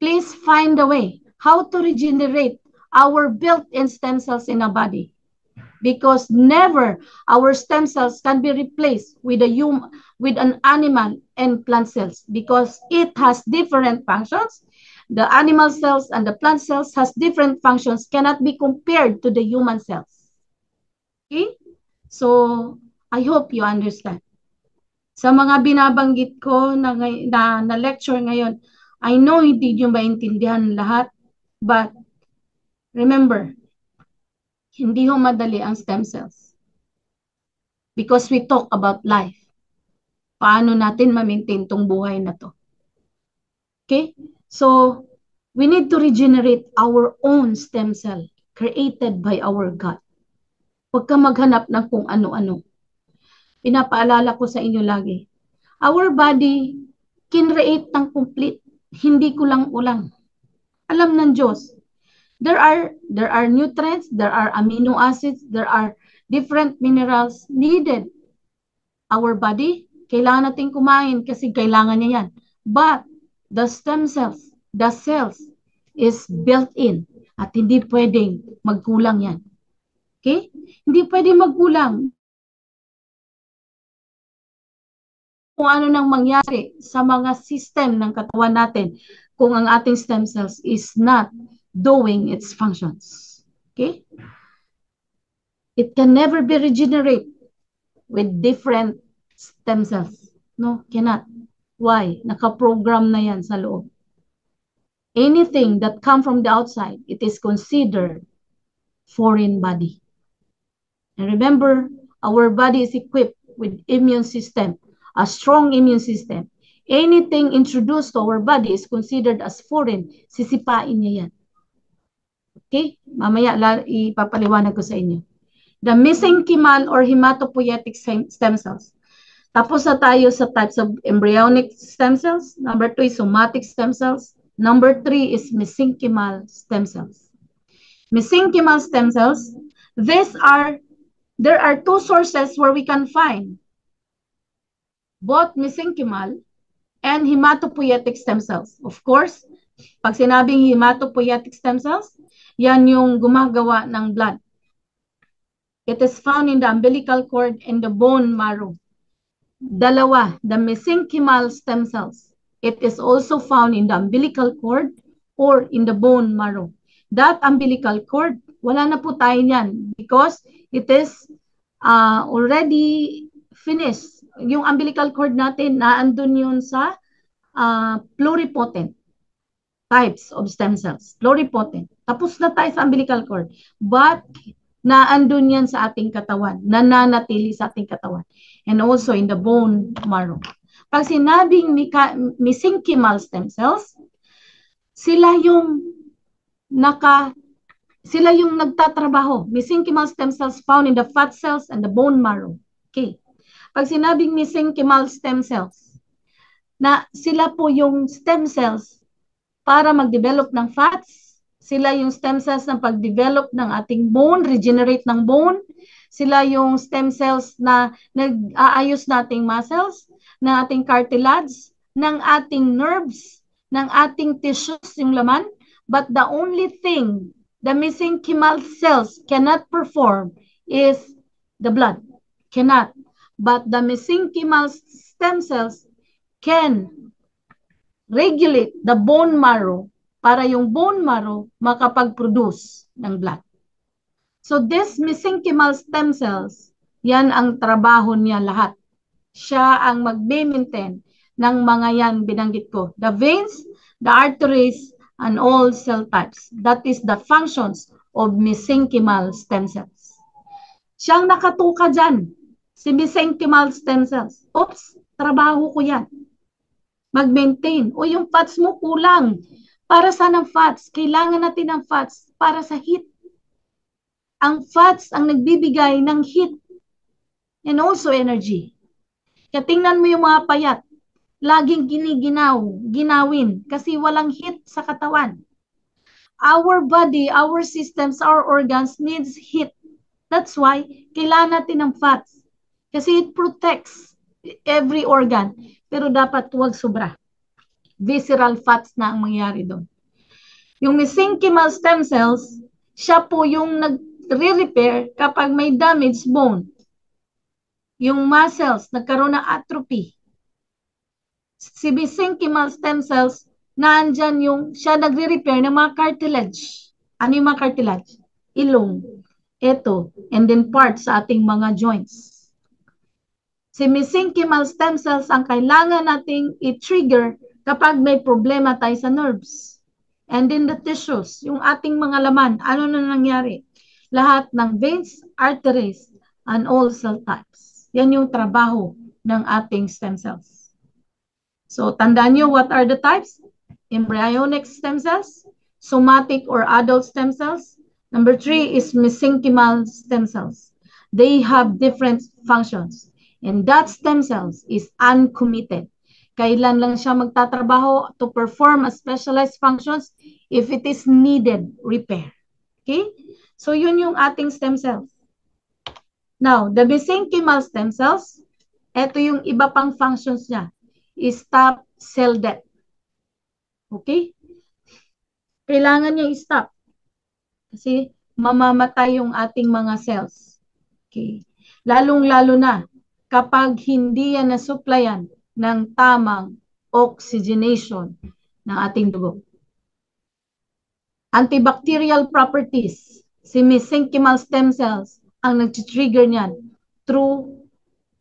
Please find a way how to regenerate our built-in stem cells in our body. Because never our stem cells can be replaced with an animal and plant cells because it has different functions. The animal cells and the plant cells has different functions, cannot be compared to the human cells. Okay? So, I hope you understand. Sa mga binabanggit ko na lecture ngayon, I know hindi nyo maintindihan lahat, but remember, hindi ho madali ang stem cells. Because we talk about life. Paano natin ma-maintain tong buhay na to? Okay? So, we need to regenerate our own stem cell created by our God. Huwag ka maghanap ng kung ano-ano. Pinapaalala ko sa inyo lagi. Our body can create ng complete. Hindi kulang-ulang. Alam ng Diyos. There are nutrients, there are amino acids, there are different minerals needed. Our body, kailangan natin kumain kasi kailangan niya yan. But the stem cells, the cells is built in at hindi pwedeng magkulang yan. Okay? Hindi pwedeng magkulang. Kung ano nang mangyari sa mga system ng katawan natin kung ang ating stem cells is not doing its functions. Okay? It can never be regenerated with different stem cells. No, cannot. Why? Nakaprogram na yan sa loob. Anything that come from the outside, it is considered foreign body. And remember, our body is equipped with immune system, a strong immune system. Anything introduced to our body is considered as foreign. Sisipain niya yan. Okay? Mamaya ipapaliwanag ko sa inyo. The mesenchymal or hematopoietic stem cells. Tapos na tayo sa types of embryonic stem cells. Number 2 is somatic stem cells. Number 3 is mesenchymal stem cells. Mesenchymal stem cells, there are two sources where we can find both mesenchymal and hematopoietic stem cells. Of course, pag sinabing hematopoietic stem cells, yan yung gumagawa ng blood. It is found in the umbilical cord and the bone marrow. Dalawa, the mesenchymal stem cells. It is also found in the umbilical cord or in the bone marrow. That umbilical cord, wala na po tayo niyan because it is already finished. Yung umbilical cord natin, naandun yun sa pluripotent types of stem cells. Pluripotent. Tapos na tayo sa umbilical cord. But, naandun yan sa ating katawan. Nananatili sa ating katawan. And also in the bone marrow. Pag sinabing mesenchymal stem cells, sila yung nagtatrabaho. Mesenchymal stem cells found in the fat cells and the bone marrow. Okay. Pag sinabing mesenchymal stem cells, na sila po yung stem cells para mag-develop ng fats. Sila yung stem cells ng pag-develop ng ating bone, regenerate ng bone. Sila yung stem cells na nag-aayos nating muscles, ng ating cartilage, ng ating nerves, ng ating tissues, yung laman. But the only thing the mesenchymal cells cannot perform is the blood. Cannot. But the mesenchymal stem cells can regulate the bone marrow para yung bone marrow makapag-produce ng blood. So this mesenchymal stem cells, yan ang trabaho niya lahat. Siya ang mag-maintain ng mga yan binanggit ko. The veins, the arteries, and all cell types. That is the functions of mesenchymal stem cells. Siyang nakatuka dyan, si mesenchymal stem cells. Oops, trabaho ko yan. Mag-maintain. O yung fats mo kulang. Para saan ang fats? Kailangan natin ng fats para sa heat. Ang fats ang nagbibigay ng heat and also energy. Kaya tingnan mo yung mga payat. Laging ginawin kasi walang heat sa katawan. Our body, our systems, our organs needs heat. That's why kailangan natin ng fats. Kasi it protects every organ. Pero dapat huwag sobra. Visceral fats na ang mangyari doon. Yung mesenchymal stem cells, siya po yung nagre-repair kapag may damaged bone. Yung muscles, nagkaroon ng atrophy. Si mesenchymal stem cells, naandyan yung siya nagre-repair ng mga cartilage. Ano yung mga cartilage? Ilong. Ito. And then parts sa ating mga joints. Si mesenchymal stem cells ang kailangan nating i-trigger kapag may problema tayo sa nerves. And then the tissues, yung ating mga laman, ano na nangyari? Lahat ng veins, arteries, and all cell types. Yan yung trabaho ng ating stem cells. So, tandaan nyo, what are the types? Embryonic stem cells, somatic or adult stem cells. Number 3 is mesenchymal stem cells. They have different functions. And that stem cells is uncommitted. Kailan lang siya magtatrabaho to perform a specialized functions if it is needed repair. Okay? So, yun yung ating stem cells. Now, the mesenchymal stem cells, ito yung iba pang functions niya. Stop cell death. Okay? Kailangan niya i-stop. Kasi mamamatay yung ating mga cells. Okay? Lalong-lalo na kapag hindi yan nasupplyan ng tamang oxygenation ng ating dugo. Antibacterial properties. Si mesenchymal stem cells ang nag-trigger niyan through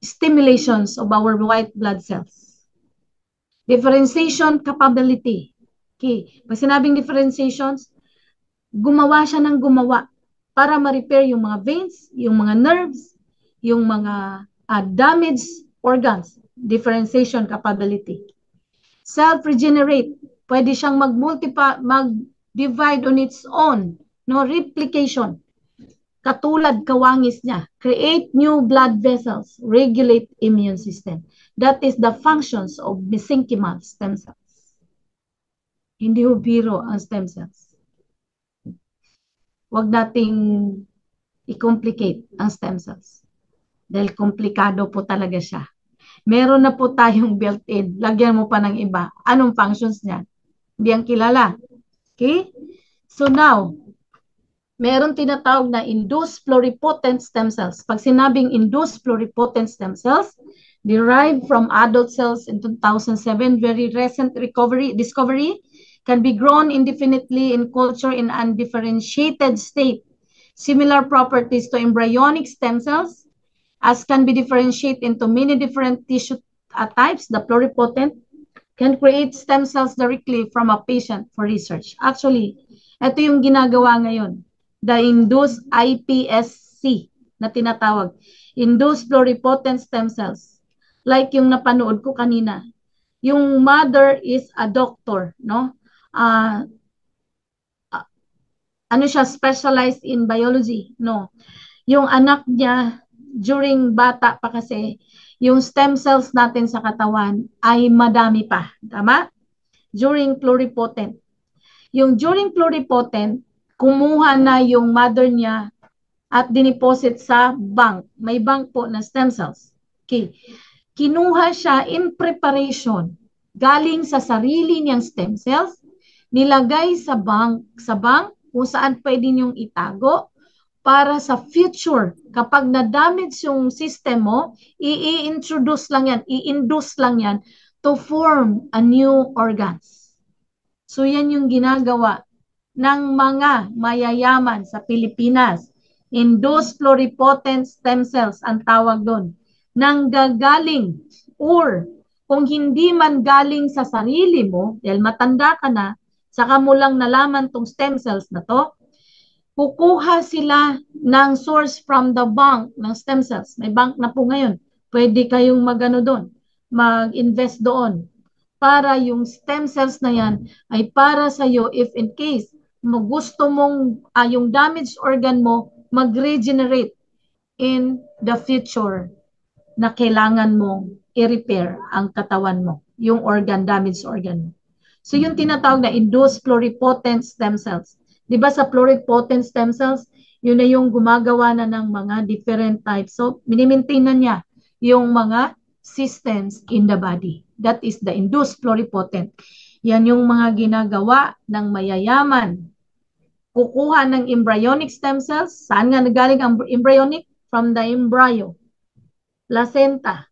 stimulations of our white blood cells. Differentiation capability. Okay. Pag sinabing differentiations, gumawa siya ng gumawa para ma-repair yung mga veins, yung mga nerves, yung mga damaged organs. Differentiation capability. Self-regenerate. Pwede siyang mag-divide on its own. No? Replication. Katulad kawangis niya. Create new blood vessels. Regulate immune system. That is the functions of mesenchymal stem cells. Hindi ho biro ang stem cells. Huwag nating i-complicate ang stem cells. Dahil komplikado po talaga siya. Meron na po tayong built-in. Lagyan mo pa ng iba. Anong functions niya? Hindi ang kilala. Okay? So now, meron tinatawag na induced pluripotent stem cells. Pag sinabing induced pluripotent stem cells, derived from adult cells in 2007, very recent discovery, can be grown indefinitely in culture in undifferentiated state. Similar properties to embryonic stem cells, as can be differentiated into many different tissue types, the pluripotent can create stem cells directly from a patient for research. Actually, ito yung ginagawa ngayon. The induced iPSC na tinatawag. Induced pluripotent stem cells. Like yung napanood ko kanina. Yung mother is a doctor, no? Ano siya, specialized in biology? No. Yung anak niya, during bata pa kasi, yung stem cells natin sa katawan ay madami pa. Tama? During pluripotent. Yung during pluripotent, kumuha na yung mother niya at diniposit sa bank. May bank po na stem cells. Okay. Kinuha siya in preparation galing sa sarili niyang stem cells, nilagay sa bank kung saan pwede niyong itago para sa future. Kapag na-damage yung system mo, i-introduce lang yan, i-induce lang yan to form a new organs. So yan yung ginagawa ng mga mayayaman sa Pilipinas. Induced pluripotent stem cells ang tawag doon. Nanggagaling or kung hindi man galing sa sarili mo, dahil matanda ka na, saka mo lang nalaman tong stem cells na to, kukuha sila ng source from the bank ng stem cells. May bank na po ngayon. Pwede kayong magano doon, mag-invest doon para yung stem cells na yan ay para sa iyo if in case gusto mong yung damaged organ mo mag-regenerate in the future na kailangan mong i-repair ang katawan mo, yung damaged organ mo. So yung tinatawag na induced pluripotent stem cells. Di ba sa pluripotent stem cells, yun na yung gumagawa na ng mga different types. So minimaintain na niya yung mga systems in the body. That is the induced pluripotent. Yan yung mga ginagawa ng mayayaman. Kukuha ng embryonic stem cells. Saan nga nagaling ang embryonic? From the embryo. Placenta.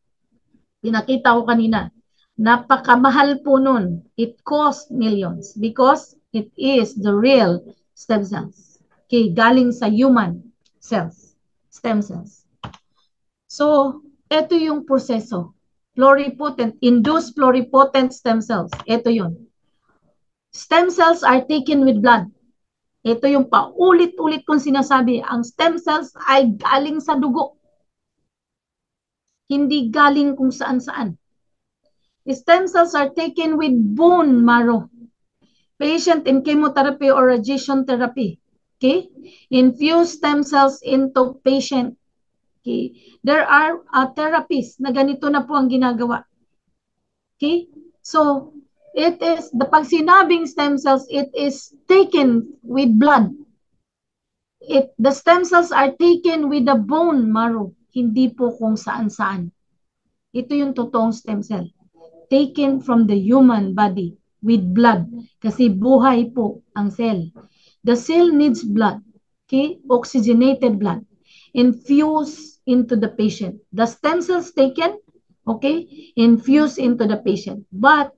Pinakita ko kanina. Napakamahal po nun. It costs millions because it is the real stem cells. Okay, galing sa human cells. Stem cells. So, ito yung proseso. Pluripotent, induced pluripotent stem cells. Ito yun. Stem cells are taken with blood. Ito yung paulit-ulit kong sinasabi. Ang stem cells ay galing sa dugo. Hindi galing kung saan-saan. Stem cells are taken with bone marrow. Patient in chemotherapy or radiation therapy. Okay? Infuse stem cells into patient. Okay? There are therapies na ganito na po ang ginagawa. Okay? So, it is, pag sinabing stem cells, it is taken with blood. The stem cells are taken with the bone marrow. Hindi po kung saan-saan. Ito yung totoong stem cell. Taken from the human body with blood. Kasi buhay po ang cell. The cell needs blood. Okay? Oxygenated blood. Infused into the patient. The stem cells taken, okay, infused into the patient. But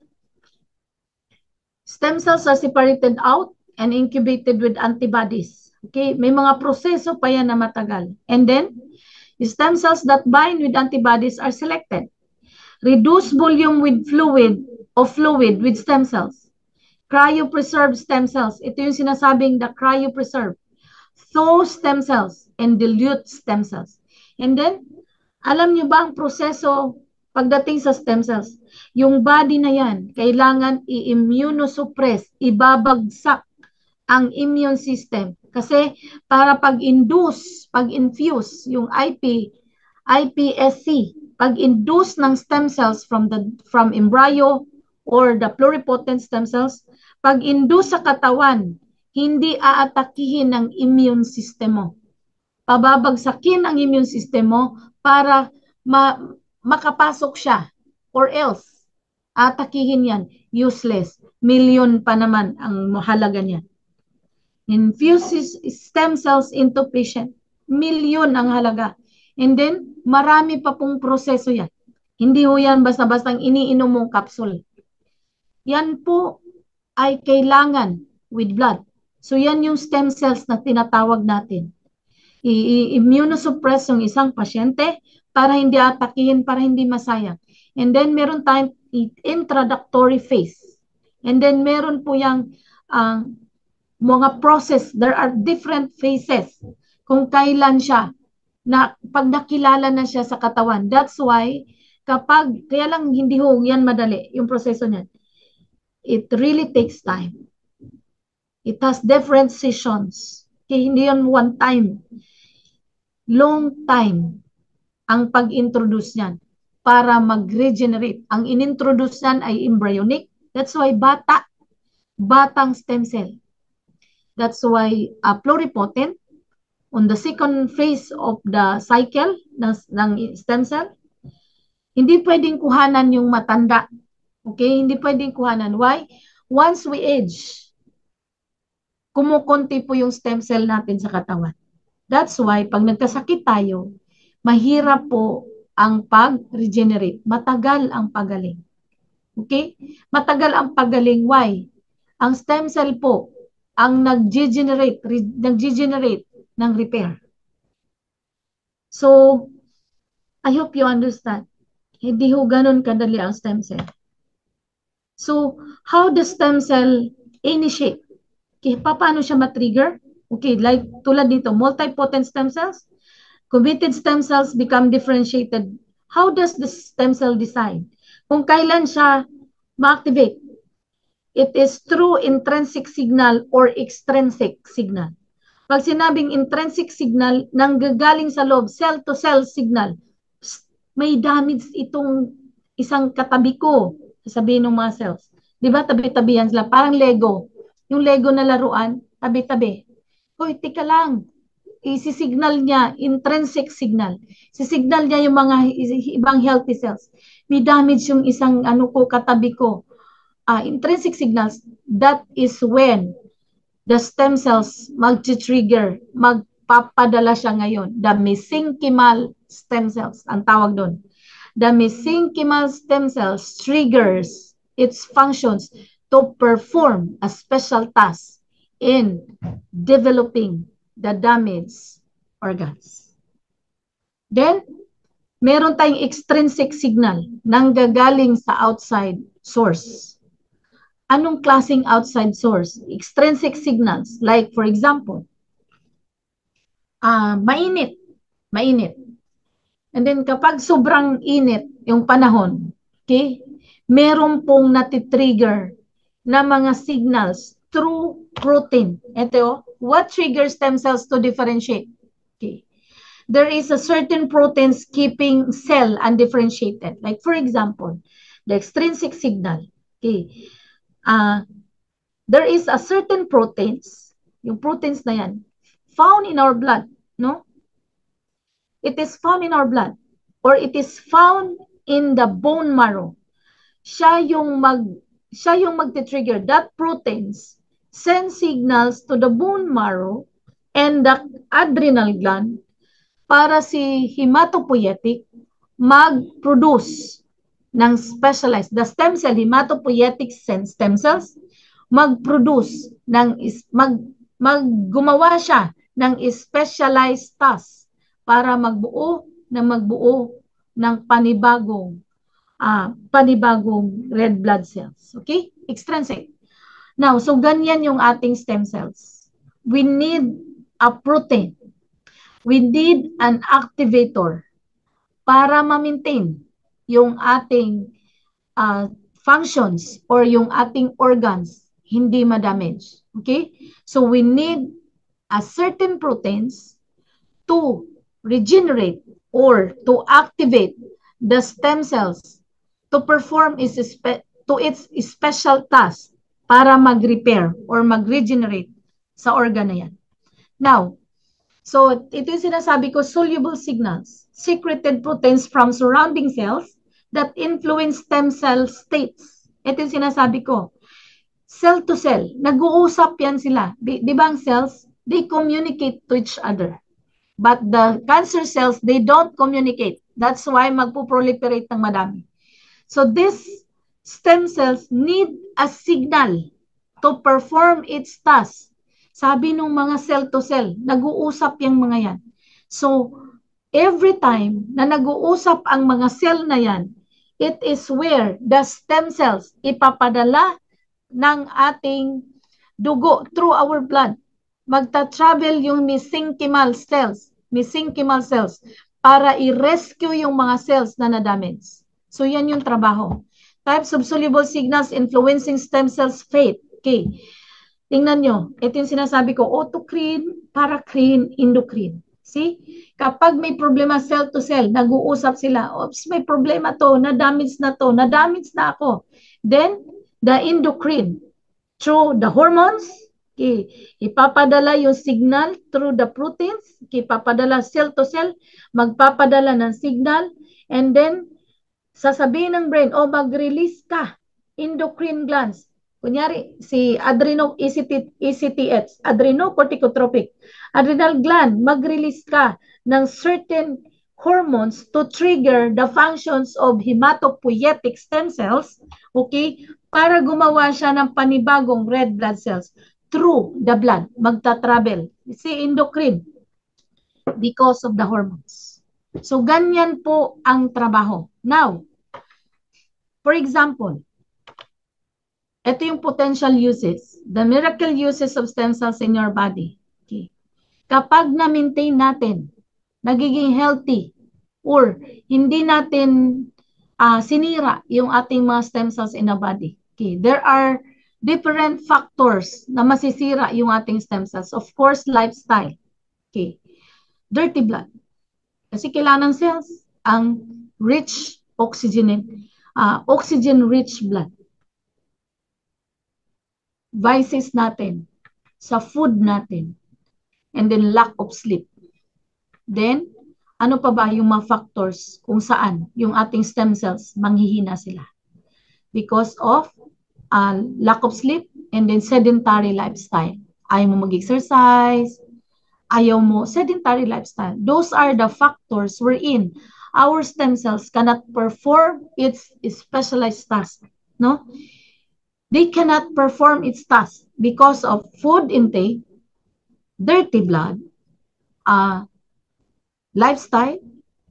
stem cells are separated out and incubated with antibodies. Okay, may mga proseso pa yan na matagal. And then, stem cells that bind with antibodies are selected. Reduce volume with fluid with stem cells. Cryopreserved stem cells. Ito yung sinasabing the cryopreserved. Thaw stem cells and dilute stem cells. And then, alam nyo ba ang proseso pagdating sa stem cells? Yung body na yan, kailangan i-immunosuppress, ibabagsak ang immune system. Kasi para pag-infuse, yung iPSC, pag-induce ng stem cells from embryo or the pluripotent stem cells, pag-induce sa katawan, hindi aatakihin ng immune system mo. Pababagsakin ang immune system mo para makapasok siya or else atakihin yan, useless. Million pa naman ang mahalaga niya. Infuses stem cells into patient. Million ang halaga. And then, marami pa pong proseso yan. Hindi ho yan basta-bastang iniinom mong capsule. Yan po ay kailangan with blood. So yan yung stem cells na tinatawag natin. I-immunosuppress yung isang pasyente para hindi atakihin, para hindi masayang. And then meron tayong introductory phase. And then meron po yung mga process. There are different phases kung kailan siya pag nakilala na siya sa katawan. That's why kaya lang hindi ho yan madali yung proseso niyan. It really takes time. It has different sessions. Okay, hindi yan one time. Long time ang pag-introduce niyan. para mag-regenerate. Ang inintroduce yan ay embryonic. That's why batang stem cell. That's why pluripotent on the second phase of the cycle ng stem cell. Hindi pwedeng kuhanan yung matanda. Okay? Hindi pwedeng kuhanan. Why? Once we age, kumukunti po yung stem cell natin sa katawan. That's why, pag nagkasakit tayo, mahirap po ang pag-regenerate. Matagal ang pagaling. Okay? Matagal ang pagaling. Why? Ang stem cell po, ang nag-generate ng repair. So, I hope you understand. Hindi ho ganun kadali ang stem cell. So, how the stem cell initiate? Okay, paano siya matrigger? Okay, like tulad dito, multipotent stem cells, committed stem cells become differentiated. How does the stem cell decide? Kung kailan siya ma-activate? It is through intrinsic signal or extrinsic signal. Pag sinabing intrinsic signal, nanggagaling sa loob, cell-to-cell signal, may damage itong isang katabi ko, sabihin ng mga cells. Di ba, tabi-tabihan sila, parang Lego. Yung Lego na laruan, tabi-tabi. Hoy, tika lang, isisignal niya, intrinsic signal. Sisignal niya yung mga ibang healthy cells. May damage yung isang katabi ko. Intrinsic signals, that is when the stem cells mag-trigger, magpapadala siya ngayon. The mesenchymal stem cells, ang tawag doon. The mesenchymal stem cells triggers its functions to perform a special task in developing the damaged organs. Then, meron tayong extrinsic signal nang gagaling sa outside source. Anong klaseng outside source? Extrinsic signals, like for example, mainit. And then kapag sobrang init yung panahon, okay, meron pong natitrigger na mga signals through protein. Ito, what triggers stem cells to differentiate? Okay. There is a certain proteins keeping cell undifferentiated. Like for example, the extrinsic signal. Okay. There is a certain proteins, yung proteins na yan, found in our blood, no? It is found in our blood or it is found in the bone marrow. Siya yung magti-trigger. That proteins send signals to the bone marrow and the adrenal gland para si hematopoietic mag-produce ng specialized. The stem cell, hematopoietic stem cells, mag-produce ng gumawa siya ng specialized task para magbuo ng panibagong red blood cells. Okay? Extrinsic. Now, so ganyan yung ating stem cells. We need a protein. We need an activator para ma-maintain yung ating functions or yung ating organs hindi ma-damage. Okay? So we need a certain proteins to regenerate or to activate the stem cells to perform its special task para mag-repair or mag-regenerate sa organ na yan. Now, so ito yung sinasabi ko, soluble signals, secreted proteins from surrounding cells that influence stem cell states. Ito yung sinasabi ko, cell to cell, nag-uusap yan sila. Di ba ang cells, they communicate to each other. But the cancer cells, they don't communicate. That's why magpo-proliferate ng madami. So these stem cells need a signal to perform its task. Sabi nung mga cell to cell, nag-uusap yung mga yan. So every time na nag-uusap ang mga cell na yan, it is where the stem cells ipapadala ng ating dugo through our blood. Magta-travel yung mesenchymal cells para i-rescue yung mga cells na na-damage. So yan yung trabaho. Types of soluble signals influencing stem cells fate. Okay. Tingnan nyo. Ito yung sinasabi ko, autocrine, paracrine, endocrine. See? Kapag may problema cell to cell, nag-uusap sila, oops, may problema to, na-damage na to, na-damage na ako. Then, the endocrine, through the hormones, okay, ipapadala yung signal through the proteins, okay, ipapadala cell to cell, magpapadala ng signal, and then, sasabihin ng brain, oh, mag-release ka, endocrine glands. Kunyari, si ACTH, adrenocorticotropic, adrenal gland, mag-release ka ng certain hormones to trigger the functions of hematopoietic stem cells, okay, para gumawa siya ng panibagong red blood cells through the blood, magta-travel. Si endocrine, because of the hormones. So, ganyan po ang trabaho. Now, for example, ito yung potential uses, the miracle uses of stem cells in your body. Okay. Kapag na-maintain natin, nagiging healthy, or hindi natin sinira yung ating mga stem cells in the body. Okay. There are different factors na masisira yung ating stem cells. Of course, lifestyle. Okay. Dirty blood. Kasi kailangan ng cells ang rich oxygen-rich blood. Vices natin, sa food natin, and then lack of sleep. Then, ano pa ba yung mga factors kung saan yung ating stem cells manghihina sila? Because of lack of sleep and then sedentary lifestyle. Ayaw mo mag-exercise, ayaw mo, sedentary lifestyle. Those are the factors wherein our stem cells cannot perform its specialized task. No? They cannot perform its task because of food intake, dirty blood, lifestyle,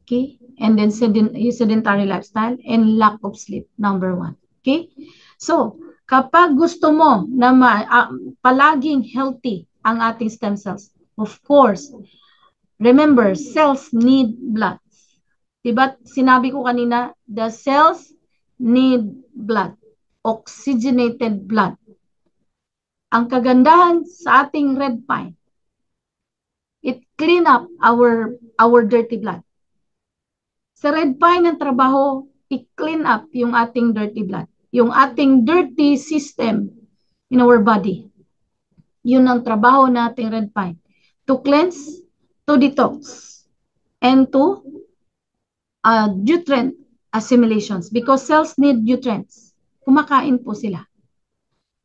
okay, and then sedentary lifestyle, and lack of sleep, number 1. Okay? So, kapag gusto mo na palaging healthy ang ating stem cells, of course, remember, cells need blood. Diba, sinabi ko kanina, the cells need blood, oxygenated blood. Ang kagandahan sa ating red pine, it clean up our dirty blood. Sa red pine, ang trabaho, i-clean up yung ating dirty blood. Yung ating dirty system in our body. Yun ang trabaho nating red pine. To cleanse, to detox, and to nutrient assimilations. Because cells need nutrients. Kumakain po sila.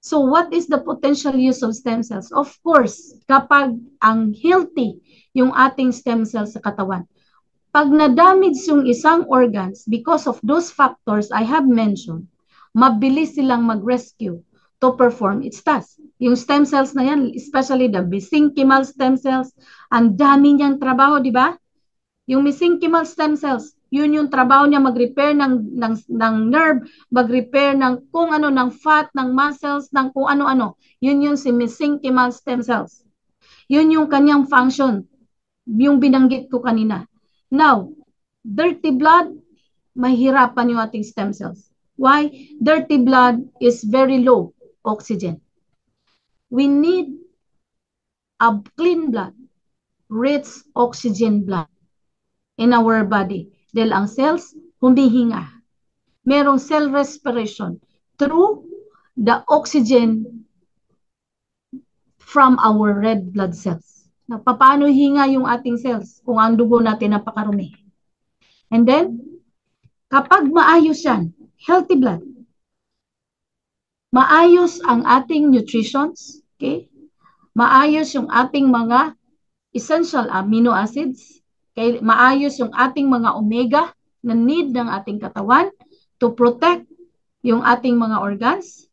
So, what is the potential use of stem cells? Of course, kapag ang healthy yung ating stem cells sa katawan, pag na-damage yung isang organs because of those factors I have mentioned, mabilis silang mag-rescue to perform its task. Yung stem cells na yan, especially the mesenchymal stem cells, ang dami niyang trabaho, di ba? Yung mesenchymal stem cells, yun yung trabaho niya mag-repair ng nerve, mag-repair ng kung ano, ng fat, ng muscles, ng kung ano-ano. Yun yung si mesenchymal stem cells. Yun yung kanyang function, yung binanggit ko kanina. Now, dirty blood, mahirapan yung ating stem cells. Why? Dirty blood is very low oxygen. We need a clean blood, rich oxygen blood in our body. Dahil ang cells, humihinga. Merong cell respiration through the oxygen from our red blood cells. Na paano hinga yung ating cells kung ang dugo natin napakarumi. And then, kapag maayos yan, healthy blood, maayos ang ating nutritions, okay? Maayos yung ating mga essential amino acids, okay? Maayos yung ating mga omega na need ng ating katawan to protect yung ating mga organs.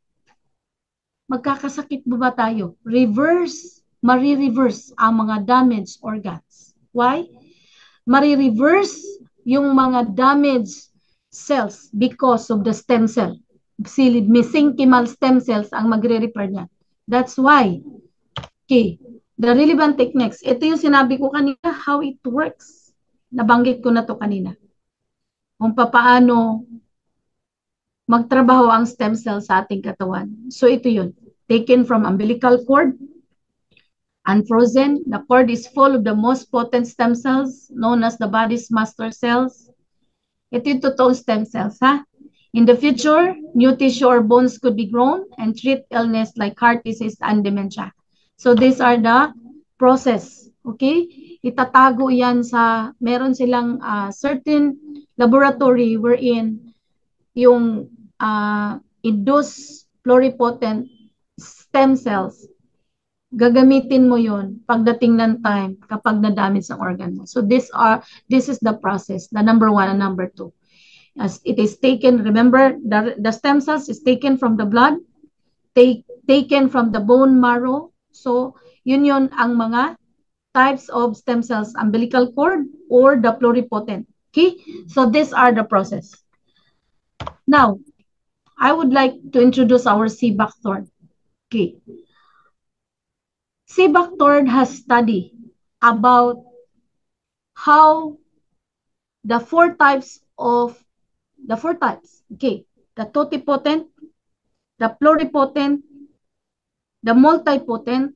Magkakasakit ba tayo? Mari-reverse ang mga damaged organs. Why? Mari-reverse yung mga damaged cells because of the stem cell. Mesenchymal stem cells ang magre-repair niya. That's why, okay, the relevant techniques, ito yung sinabi ko kanina, how it works. Nabanggit ko na to kanina. Kung paano magtrabaho ang stem cell sa ating katawan. So ito yun. Taken from umbilical cord, unfrozen. The cord is full of the most potent stem cells known as the body's master cells. Ito yung totoong stem cells, ha? In the future, new tissue or bones could be grown and treat illness like heart disease and dementia. So these are the process, okay? Itatago yan sa, meron silang certain laboratory wherein yung induced pluripotent stem cells, gagamitin mo yon pagdating ng time kapag na-damage ang organ mo. So this is the process, the number 1 and number 2. As it is taken, remember, the stem cells is taken from the blood, taken from the bone marrow. So yun ang mga types of stem cells, umbilical cord or the pluripotent. Okay, so these are the process. Now, I would like to introduce our C. buckthorn. Okay. C. buckthorn has studied about how the four types, okay, the totipotent, the pluripotent, the multipotent,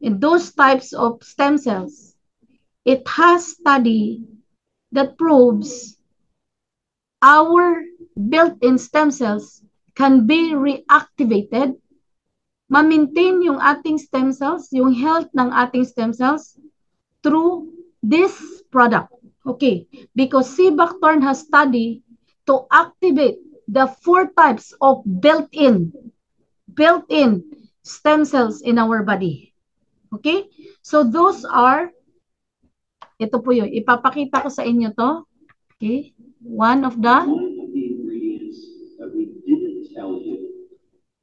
in those types of stem cells, it has study that proves our built-in stem cells can be reactivated, ma-maintain yung ating stem cells, yung health ng ating stem cells through this product. Okay, because C. buckthorn has studied to activate the four types of built-in stem cells in our body. Okay, so those are, ito po yun, ipapakita ko sa inyo to. Okay, one of the ingredients that we didn't tell you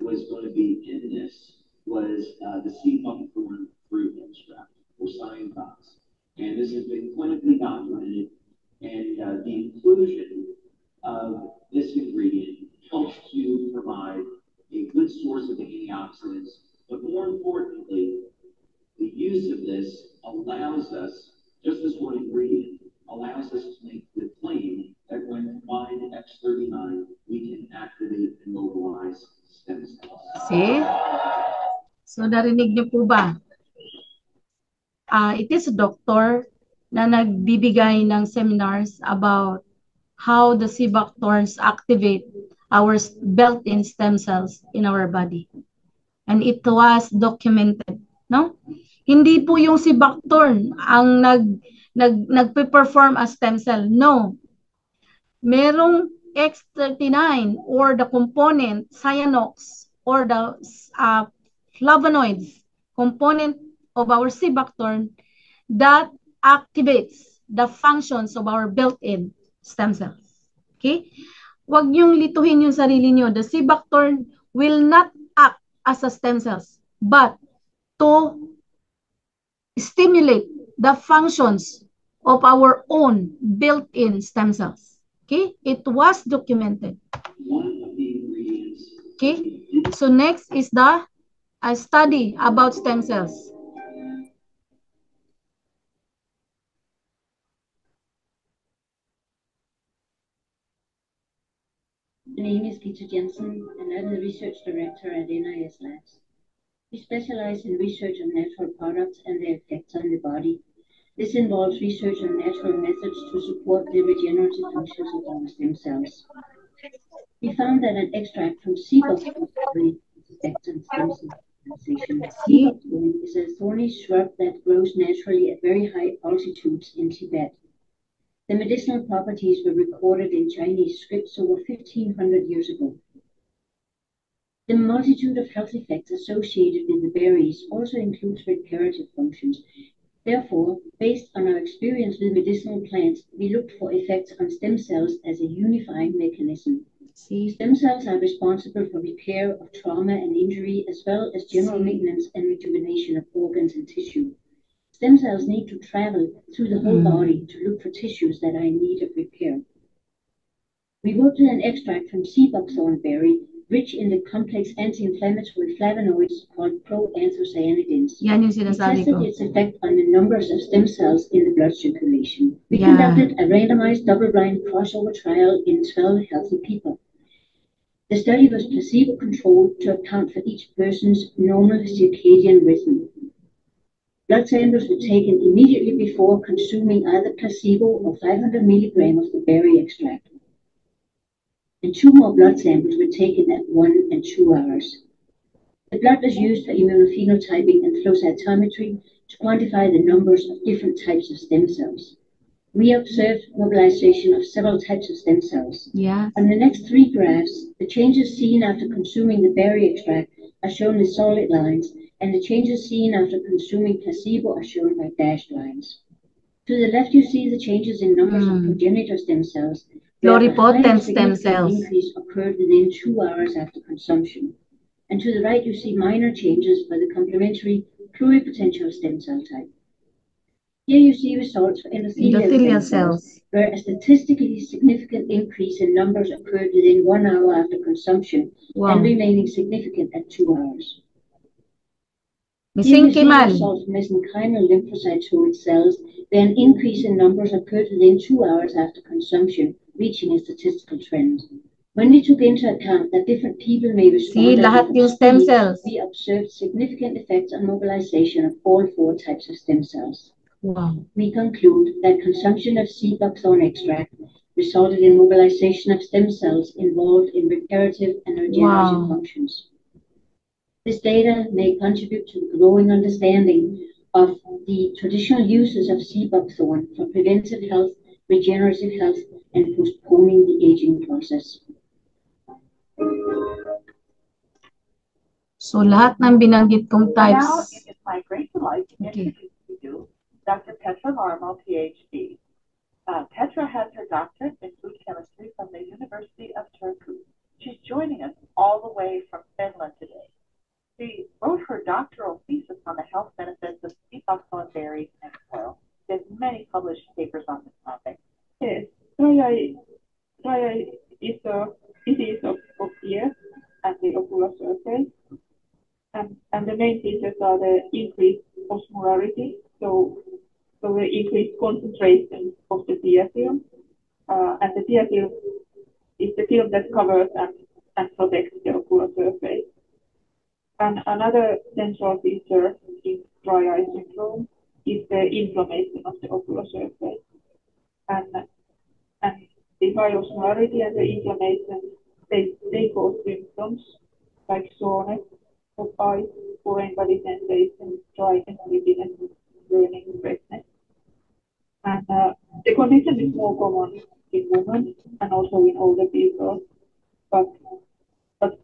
was going to be in this was the C. buckthorn fruit extract, or Scientox. And this has been clinically documented, and the inclusion of this ingredient helps to provide a good source of antioxidants, but more importantly, the use of this allows us, just this one ingredient, allows us to make the claim that when combined X39, we can activate and mobilize stem cells. See? So, narinig niyo po ba? It is a doctor na nagbibigay ng seminars about how the C. buckthorns activate our built-in stem cells in our body. And it was documented, no? Hindi po yung C. buckthorn ang nagpe-perform as stem cell. No. Merong X39 or the component cyanox or the flavonoids component of our C. buckthorn that activates the functions of our built-in stem cells. Okay? Huwag niyong lituhin yung sarili niyo. The C. buckthorn will not act as a stem cells, but to stimulate the functions of our own built-in stem cells. Okay? It was documented. Okay? So next is the study about stem cells. My name is Peter Jensen, and I'm the research director at NIS Labs. We specialize in research on natural products and their effects on the body. This involves research on natural methods to support the regenerative functions of our stem cells. We found that an extract from C. buckthorn effects on stem cell organization. C. buckthorn is a thorny shrub that grows naturally at very high altitudes in Tibet. The medicinal properties were recorded in Chinese scripts over 1,500 years ago. The multitude of health effects associated with the berries also includes reparative functions. Therefore, based on our experience with medicinal plants, we looked for effects on stem cells as a unifying mechanism. Stem cells are responsible for repair of trauma and injury, as well as general maintenance and rejuvenation of organs and tissue. Stem cells need to travel through the whole body to look for tissues that are in need of repair. We worked with an extract from C. buckthorn berry, rich in the complex anti-inflammatory flavonoids called proanthocyanidins. Yan yung We sinasabi tested ko. its effect on the numbers of stem cells in the blood circulation. We conducted a randomized double-blind crossover trial in 12 healthy people. The study was placebo-controlled to account for each person's normal circadian rhythm. Blood samples were taken immediately before consuming either placebo or 500 milligrams of the berry extract. And 2 more blood samples were taken at 1 and 2 hours. The blood was used for immunophenotyping and flow cytometry to quantify the numbers of different types of stem cells. We observed mobilization of several types of stem cells. Yeah. On the next 3 graphs, the changes seen after consuming the berry extract are shown in solid lines, and the changes seen after consuming placebo are shown by dashed lines. To the left, you see the changes in numbers of progenitor stem cells. where a highly Pluripotent stem significant cells. increase occurred within 2 hours after consumption. And to the right, you see minor changes for the complementary pluripotential stem cell type. Here you see results for endothelial stem cells, where a statistically significant increase in numbers occurred within 1 hour after consumption and remaining significant at 2 hours. Here you see results for mesenchymal lymphocytoid cells, where an increase in numbers occurred within 2 hours after consumption, reaching a statistical trend. When we took into account that different people may respond at lahat different yung stem speeds, cells. we observed significant effects on mobilization of all 4 types of stem cells. Wow. We conclude that consumption of sea buckthorn extract resulted in mobilization of stem cells involved in reparative and regenerative functions. This data may contribute to the growing understanding of the traditional uses of sea buckthorn for preventive health, regenerative health, and postponing the aging process. So lahat ng binanggit kong types. Now it is my great delight to introduce to you Dr. Petra Larmo, PhD. Petra has her doctorate in food chemistry from the University of Turku. She's joining us all the way from Finland today. She wrote her doctoral thesis on the health benefits of sea buckthorn berries and oil. There's many published papers on this topic. Yes, dry eye is a disease of ear and the ocular surface. And the main features are the increased osmolarity, so the increased concentration of the tear film. And the tear film is the film that covers and protects the ocular surface. And another central feature in dry eye syndrome is the inflammation of the ocular surface. And the high osmolarity and the inflammation, they cause symptoms like soreness of eyes, foreign body sensation, dryness, sleepiness, burning, redness. And the condition is more common in women and also in older people, but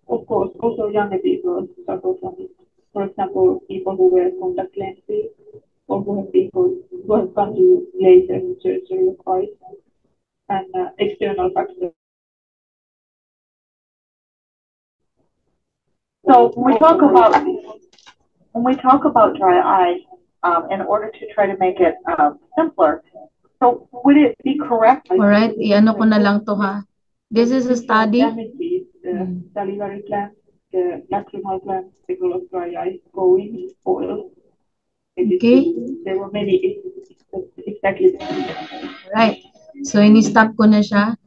of course also younger people suffer from it. For example, people who wear contact lenses, or who have gone to laser surgery of eyes, and external factors. So when we talk about dry eye, in order to try to make it simpler, so would it be correct? Alright, i-ano ko na lang to ha. This is a study. Damages the salivary glands, the lacrimal glands, because of dry eye, going, oil. Okay. There were many exactly the same. Right. So, ini-stop ko na siya.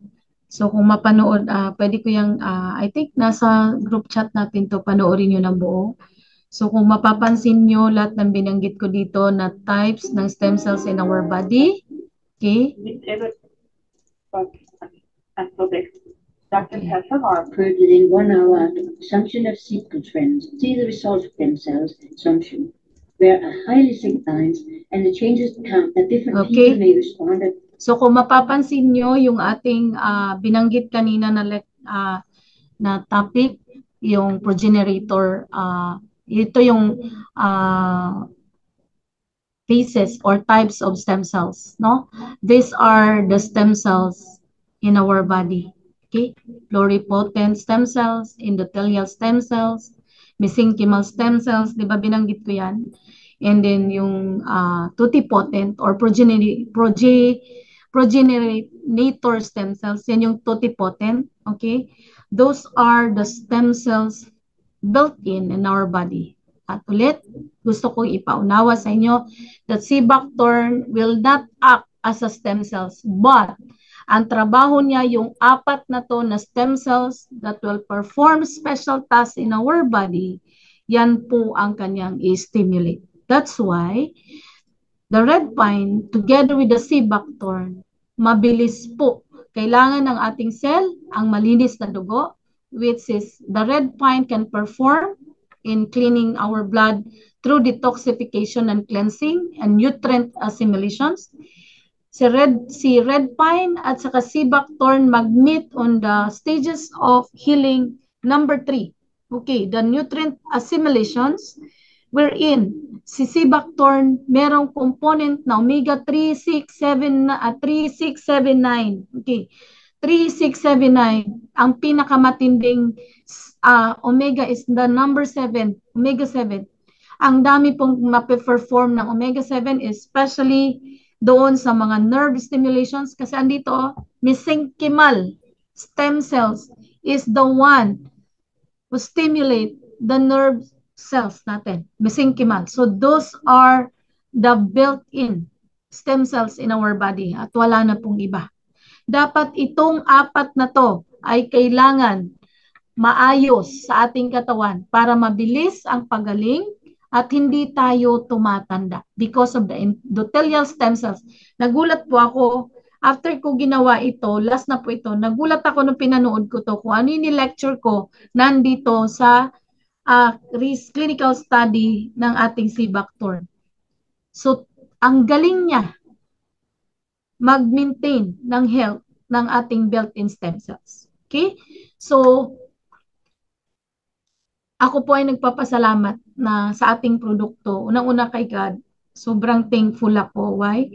So, kung mapanood, pwede ko yung, I think nasa group chat natin to, panoorin nyo ng buo. So, kung mapapansin nyo, lahat ng binanggit ko dito na types ng stem cells in our body. Okay? And protect. Dr. Petra Larmo Occurred within 1 hour after consumption of sequel trends. See the result of stem cells consumption, where a highly sync lines and the changes count that different people may respond at. So kung mapapansin nyo yung ating binanggit kanina na topic, yung progenitor, ito yung phases or types of stem cells, no? These are the stem cells in our body. Okay? Pluripotent stem cells, endothelial stem cells, mesenchymal stem cells, di ba binanggit ko yan? And then yung totipotent or progenitor stem cells, yan yung totipotent, okay? Those are the stem cells built in our body. At ulit, gusto kong ipaunawa sa inyo that sea buckthorn will not act as a stem cells, but ang trabaho niya yung 4 na to na stem cells that will perform special tasks in our body, yan po ang kanyang i-stimulate. That's why the red pine together with the sea buckthorn, mabilis po. Kailangan ng ating cell ang malinis na dugo, which is the red pine can perform in cleaning our blood through detoxification and cleansing and nutrient assimilations. Si red pine at saka sea buckthorn mag-meet on the stages of healing number 3. Okay, the nutrient assimilations wherein si sea buckthorn merong component na omega 3, 6, 7, 3, 6, 7, 9. Okay, 3, 6, 7, 9. Ang pinakamatinding omega is the number 7, omega 7. Ang dami pong mape-perform ng omega 7, especially doon sa mga nerve stimulations kasi andito, mesenchymal stem cells is the one who stimulate the nerve cells natin, mesenchymal. So those are the built-in stem cells in our body at wala na pong iba. Dapat itong 4 na to ay kailangan maayos sa ating katawan para mabilis ang pagaling at hindi tayo tumatanda because of the endothelial stem cells. Nagulat po ako, after ko ginawa ito, last na po ito, nagulat ako nung pinanood ko to, kung ano yung lecture ko, nandito sa clinical study ng ating sea buckthorn. So, ang galing niya mag-maintain ng health ng ating built-in stem cells. Okay? So, ako po ay nagpapasalamat na sa ating produkto. Unang-una kay God, sobrang thankful ako. Why?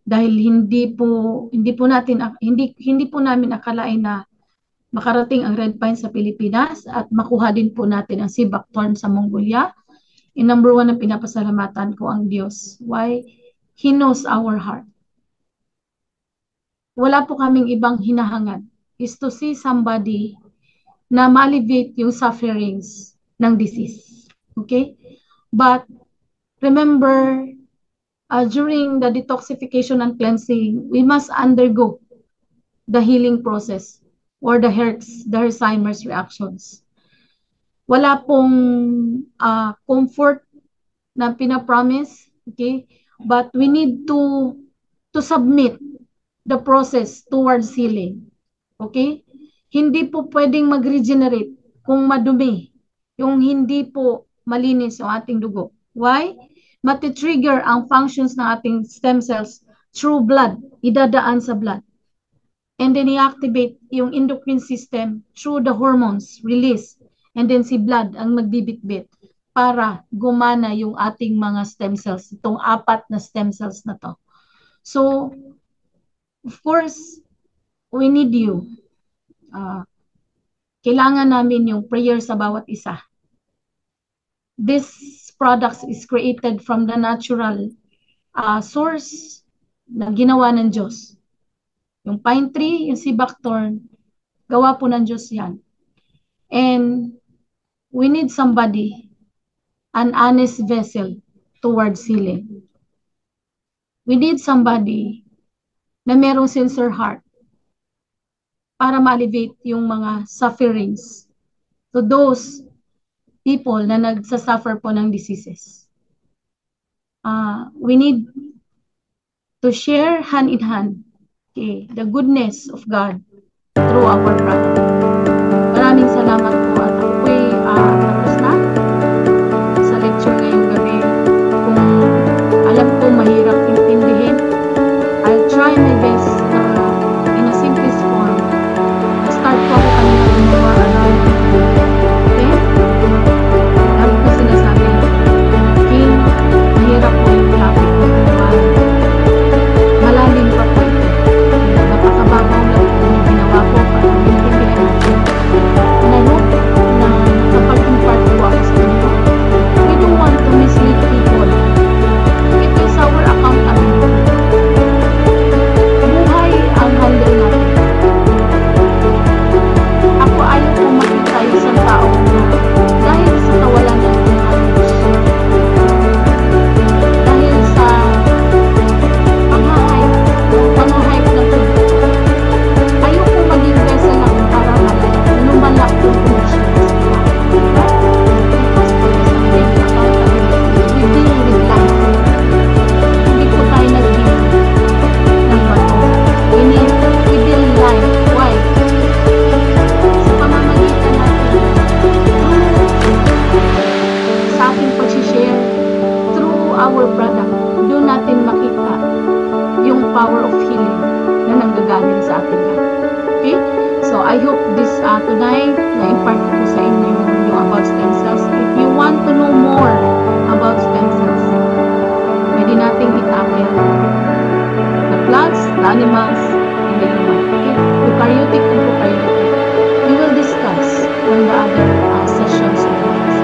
Dahil hindi po namin akalain na makarating ang red pine sa Pilipinas at makuha din po natin ang sea buckthorn sa Mongolia. And number 1 na pinapasalamatan ko ang Diyos. Why? He knows our heart. Wala po kaming ibang hinahangad. Is to see somebody na ma-alleviate yung sufferings ng disease. Okay? But remember, during the detoxification and cleansing, we must undergo the healing process or the Herxheimer's reactions. Wala pong comfort na pinapromise, okay? But we need to submit the process towards healing. Okay? Hindi po pwedeng mag-regenerate kung madumi, yung hindi po malinis yung ating dugo. Why? Mati-trigger ang functions ng ating stem cells through blood, idadaan sa blood. And then i-activate yung endocrine system through the hormones release. And then si blood ang magbibitbit para gumana yung ating mga stem cells, itong 4 na stem cells na to. So, of course, we need you. Kailangan namin yung prayer sa bawat isa. This product is created from the natural source na ginawa ng Diyos. Yung pine tree, yung sea buckthorn, gawa po ng Diyos yan. And we need somebody, an honest vessel towards healing. We need somebody na merong sincere heart para ma-alleviate yung mga sufferings to those people na nagsasuffer po ng diseases. We need to share hand in hand, okay, the goodness of God through our product. Maraming salamat po at ako po'y tapos na sa lecture ngayong gabi. Kung alam ko mahirap intindihin, I'll try my best in a simplest form. Start po ako kanina gumawa around. Okay? Lagi ko sinasabi, okay, mahirap po yung topic ko gumawa. Malalim pa po ito. Napakababaw lang po yung ginawa ko para maintindihan I hope this tonight na-impart ko sa inyo yung about stem cells. If you want to know more about stem cells, pwede nating i-tackle the plants, the animals, and the human. Okay? Eukaryotic and prokaryotic. We will discuss on the other sessions of the class.